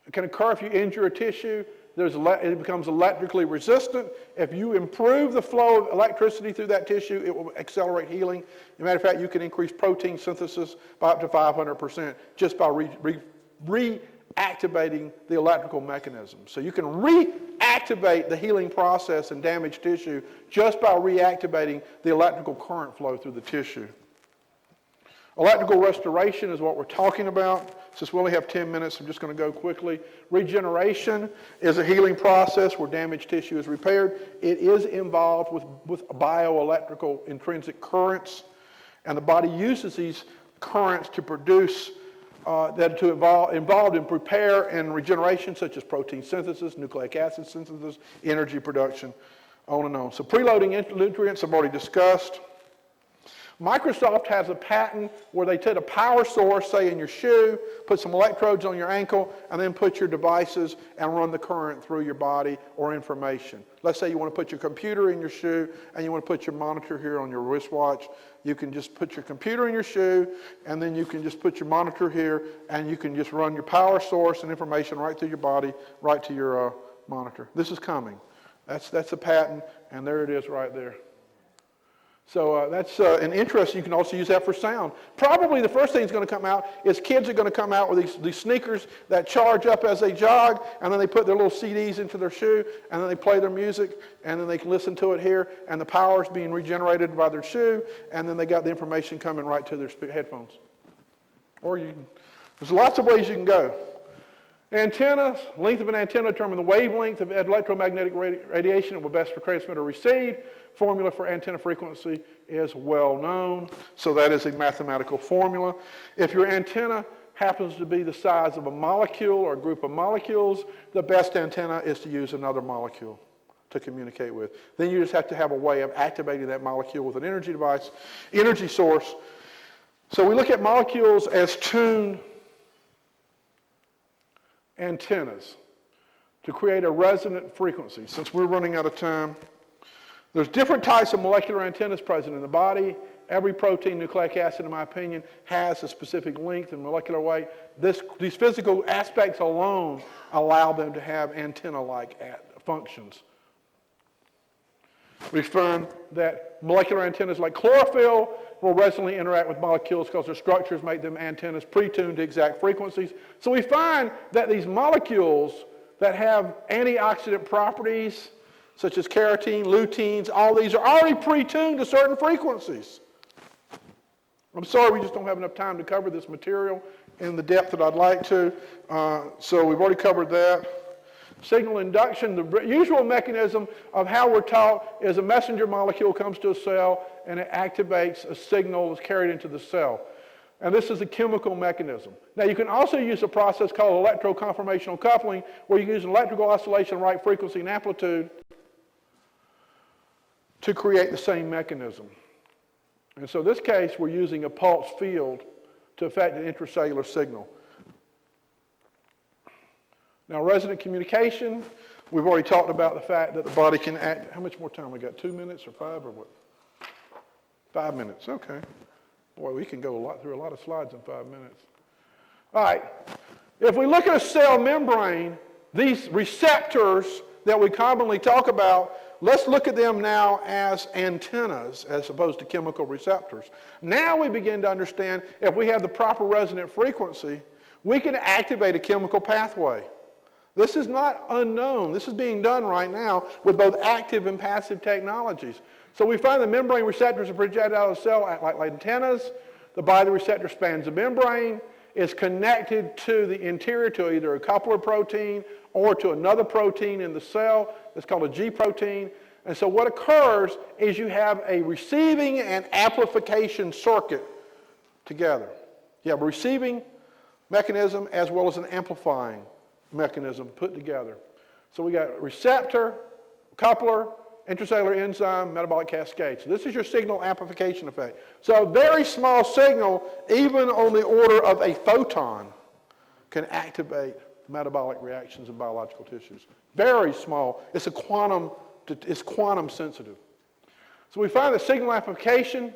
It can occur if you injure a tissue. It becomes electrically resistant. If you improve the flow of electricity through that tissue, it will accelerate healing. As a matter of fact, you can increase protein synthesis by up to 500% just by reactivating the electrical mechanism. So you can reactivate the healing process in damaged tissue just by reactivating the electrical current flow through the tissue. Electrical restoration is what we're talking about. Since we only have 10 minutes, I'm just going to go quickly. Regeneration is a healing process where damaged tissue is repaired. It is involved with bioelectrical intrinsic currents, and the body uses these currents to produce, involved in repair and regeneration, such as protein synthesis, nucleic acid synthesis, energy production, on and on. So preloading nutrients I've already discussed. Microsoft has a patent where they take a power source, say in your shoe, put some electrodes on your ankle, and then put your devices and run the current through your body or information. Let's say you want to put your computer in your shoe and you want to put your monitor here on your wristwatch. You can just put your computer in your shoe, and then you can just put your monitor here, and you can just run your power source and information right through your body, right to your monitor. This is coming. That's a patent, and there it is right there. So that's an interest. You can also use that for sound. Probably the first thing that's going to come out is kids are going to come out with these sneakers that charge up as they jog, and then they put their little CDs into their shoe, and then they play their music, and then they can listen to it here, and the power is being regenerated by their shoe, and then they got the information coming right to their headphones. Or there's lots of ways you can go. Antennas, length of an antenna determine the wavelength of electromagnetic radiation it will best for transmit or receive. Formula for antenna frequency is well known, so that is a mathematical formula. If your antenna happens to be the size of a molecule or a group of molecules, the best antenna is to use another molecule to communicate with. Then you just have to have a way of activating that molecule with an energy device, energy source. So we look at molecules as tuned antennas to create a resonant frequency. Since we're running out of time, there's different types of molecular antennas present in the body, every protein, nucleic acid, in my opinion, has a specific length and molecular weight. These physical aspects alone allow them to have antenna-like functions. We found that molecular antennas like chlorophyll will resonantly interact with molecules because their structures make them antennas pre-tuned to exact frequencies. So we find that these molecules that have antioxidant properties, such as carotene, luteins, all these are already pre-tuned to certain frequencies. I'm sorry, we just don't have enough time to cover this material in the depth that I'd like to. So we've already covered that. Signal induction, the usual mechanism of how we're taught is a messenger molecule comes to a cell and it activates a signal that's carried into the cell. And this is a chemical mechanism. Now you can also use a process called electroconformational coupling where you use an electrical oscillation of right frequency and amplitude to create the same mechanism. And so in this case we're using a pulse field to affect an intracellular signal. Now, resonant communication, we've already talked about the fact that the body can act. How much more time we got? 2 minutes or 5 or what? 5 minutes, okay. Boy, we can go through a lot of slides in 5 minutes. All right, if we look at a cell membrane, these receptors that we commonly talk about, let's look at them now as antennas as opposed to chemical receptors. Now we begin to understand if we have the proper resonant frequency, we can activate a chemical pathway. This is not unknown. This is being done right now with both active and passive technologies. So we find the membrane receptors are projected out of the cell, act like antennas. The body of the receptor spans the membrane, is connected to the interior to either a coupler protein or to another protein in the cell that's called a G protein. And so what occurs is you have a receiving and amplification circuit together. You have a receiving mechanism as well as an amplifying mechanism put together. So we got receptor, coupler, intracellular enzyme, metabolic cascade. So this is your signal amplification effect. So a very small signal, even on the order of a photon, can activate metabolic reactions in biological tissues. Very small. It's quantum sensitive. So we find that signal amplification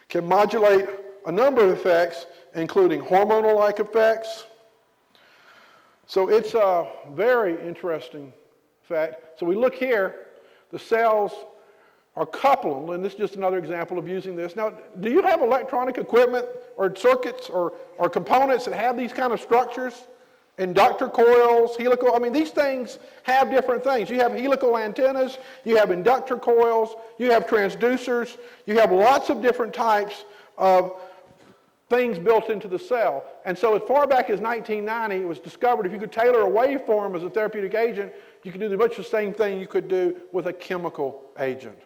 can modulate a number of effects, including hormonal-like effects. So it's a very interesting fact. So we look here, the cells are coupled, and this is just another example of using this. Now, do you have electronic equipment or circuits or components that have these kind of structures? Inductor coils, helical, I mean, these things have different things. You have helical antennas, you have inductor coils, you have transducers, you have lots of different types of things built into the cell. And so as far back as 1990, it was discovered if you could tailor a waveform as a therapeutic agent, you could do much the same thing you could do with a chemical agent.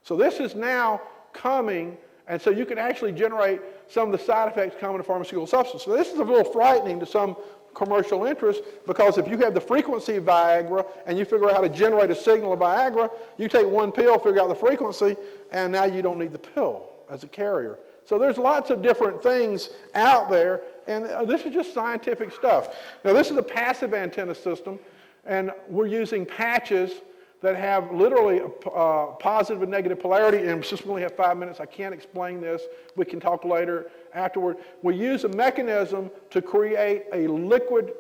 So this is now coming, and so you can actually generate some of the side effects common to pharmaceutical substances. So this is a little frightening to some commercial interest, because if you have the frequency of Viagra and you figure out how to generate a signal of Viagra, you take one pill, figure out the frequency, and now you don't need the pill as a carrier. So there's lots of different things out there, and this is just scientific stuff. Now this is a passive antenna system, and we're using patches that have literally a positive and negative polarity, and since we only have 5 minutes, I can't explain this. We can talk later afterward. We use a mechanism to create a liquid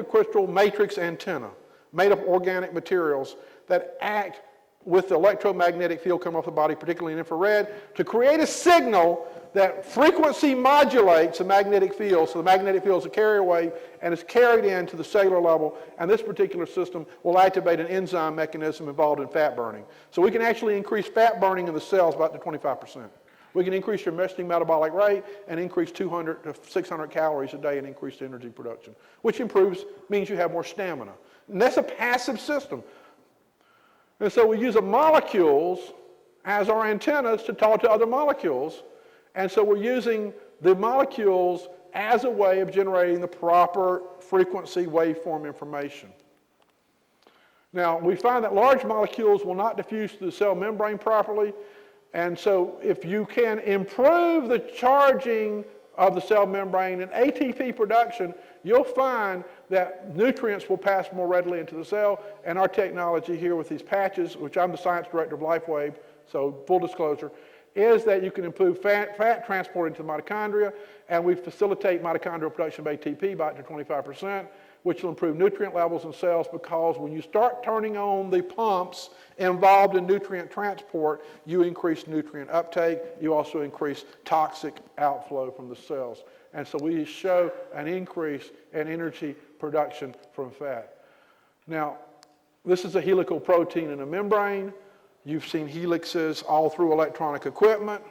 crystal matrix antenna made of organic materials that act with the electromagnetic field coming off the body, particularly in infrared, to create a signal that frequency modulates the magnetic field, so the magnetic field is a carrier wave and is carried into the cellular level, and this particular system will activate an enzyme mechanism involved in fat burning. So we can actually increase fat burning in the cells by up to 25%. We can increase your resting metabolic rate and increase 200 to 600 calories a day and increase energy production, which means you have more stamina. And that's a passive system. And so we use the molecules as our antennas to talk to other molecules. And so we're using the molecules as a way of generating the proper frequency waveform information. Now, we find that large molecules will not diffuse through the cell membrane properly. And so if you can improve the charging of the cell membrane and ATP production, you'll find that nutrients will pass more readily into the cell. And our technology here with these patches, which I'm the science director of LifeWave, so full disclosure, is that you can improve fat transport into the mitochondria, and we facilitate mitochondrial production of ATP by up to 25%, which will improve nutrient levels in cells, because when you start turning on the pumps involved in nutrient transport, you increase nutrient uptake. You also increase toxic outflow from the cells. And so we show an increase in energy production from fat. Now, this is a helical protein in a membrane. You've seen helixes all through electronic equipment.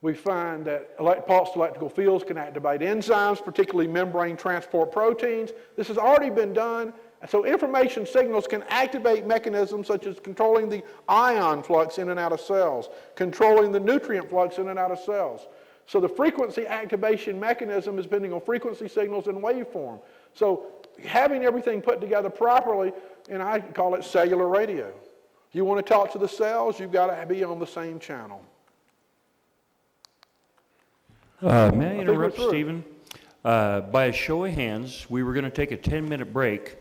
We find that pulsed electrical fields can activate enzymes, particularly membrane transport proteins. This has already been done. So information signals can activate mechanisms such as controlling the ion flux in and out of cells, controlling the nutrient flux in and out of cells. So the frequency activation mechanism is depending on frequency signals and waveform. So having everything put together properly, and I call it cellular radio. You want to talk to the cells, you've got to be on the same channel. May I interrupt, Stephen? By a show of hands, we were going to take a 10-minute break.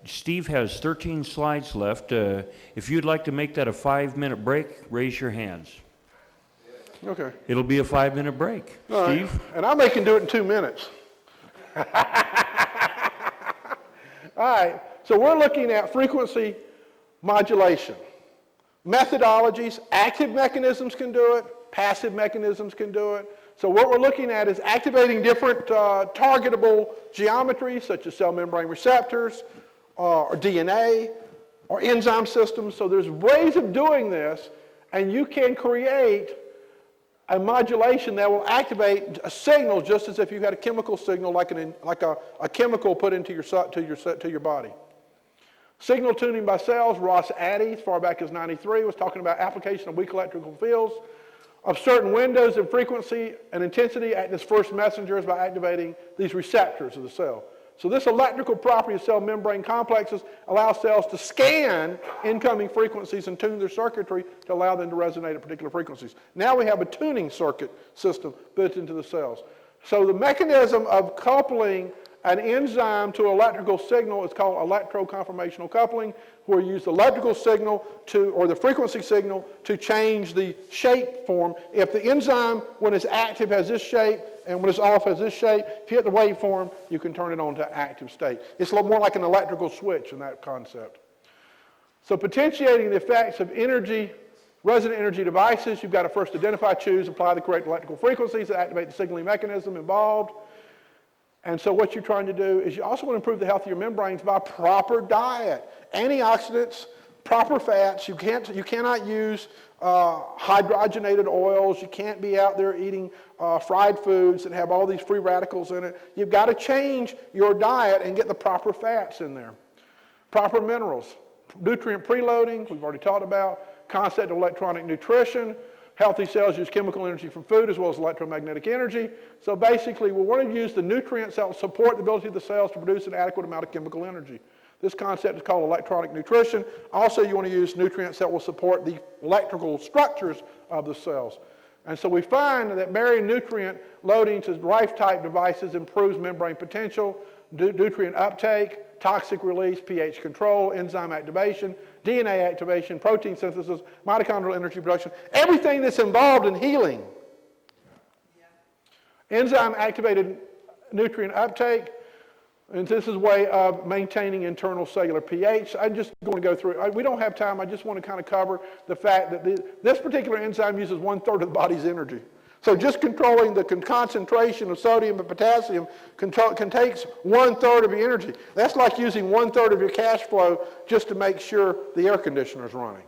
Steve has 13 slides left. If you'd like to make that a 5-minute break, raise your hands. Okay. It'll be a 5-minute break. All Steve? right. And I may can do it in 2 minutes. All right. So we're looking at frequency modulation. Methodologies, active mechanisms can do it, passive mechanisms can do it. So what we're looking at is activating different targetable geometries, such as cell membrane receptors, or DNA, or enzyme systems. So there's ways of doing this, and you can create a modulation that will activate a signal just as if you had a chemical signal, like a chemical put into your body. Signal tuning by cells, Ross Addy, as far back as '93, was talking about application of weak electrical fields of certain windows in frequency and intensity act as first messengers by activating these receptors of the cell. So this electrical property of cell membrane complexes allows cells to scan incoming frequencies and tune their circuitry to allow them to resonate at particular frequencies. Now we have a tuning circuit system built into the cells. So the mechanism of coupling an enzyme to electrical signal is called electroconformational coupling, where you use the electrical signal or the frequency signal to change the shape form. If the enzyme, when it's active, has this shape, and when it's off has this shape, if you hit the waveform, you can turn it on to active state. It's a little more like an electrical switch in that concept. So potentiating the effects of resonant energy devices, you've got to first identify, choose, apply the correct electrical frequencies that activate the signaling mechanism involved. And so what you're trying to do is you also want to improve the health of your membranes by proper diet. Antioxidants, proper fats. You cannot use hydrogenated oils. You can't be out there eating fried foods that have all these free radicals in it. You've got to change your diet and get the proper fats in there. Proper minerals. Nutrient preloading, we've already talked about. Concept of electronic nutrition. Healthy cells use chemical energy from food as well as electromagnetic energy. So basically, we want to use the nutrients that will support the ability of the cells to produce an adequate amount of chemical energy. This concept is called electronic nutrition. Also, you want to use nutrients that will support the electrical structures of the cells. And so we find that marrying nutrient loading to Rife-type devices improves membrane potential, nutrient uptake, toxic release, pH control, enzyme activation, DNA activation, protein synthesis, mitochondrial energy production, everything that's involved in healing. Yeah. Enzyme activated nutrient uptake, and this is a way of maintaining internal cellular pH. I'm just going to go through it. We don't have time. I just want to kind of cover the fact that this particular enzyme uses 1/3 of the body's energy. So just controlling the concentration of sodium and potassium takes 1/3 of your energy. That's like using 1/3 of your cash flow just to make sure the air conditioner is running.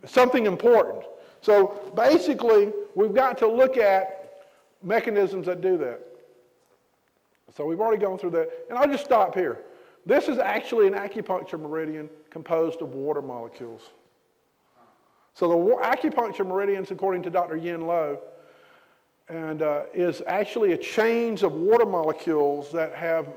It's something important. So basically, we've got to look at mechanisms that do that. So we've already gone through that. And I'll just stop here. This is actually an acupuncture meridian composed of water molecules. So the acupuncture meridians, according to Dr. Yin Lo, is actually a chains of water molecules that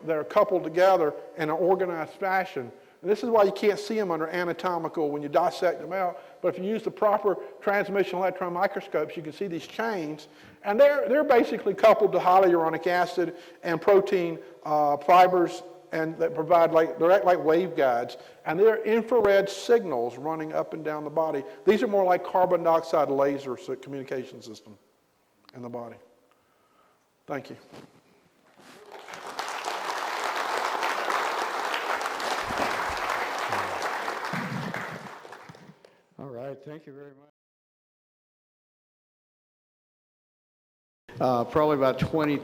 are coupled together in an organized fashion. And this is why you can't see them under anatomical when you dissect them out. But if you use the proper transmission electron microscopes, you can see these chains. And they're basically coupled to hyaluronic acid and protein fibers and that provide they're act like waveguides, and they're infrared signals running up and down the body. These are more like carbon dioxide laser communication system in the body. Thank you. All right, thank you very much. Probably about 20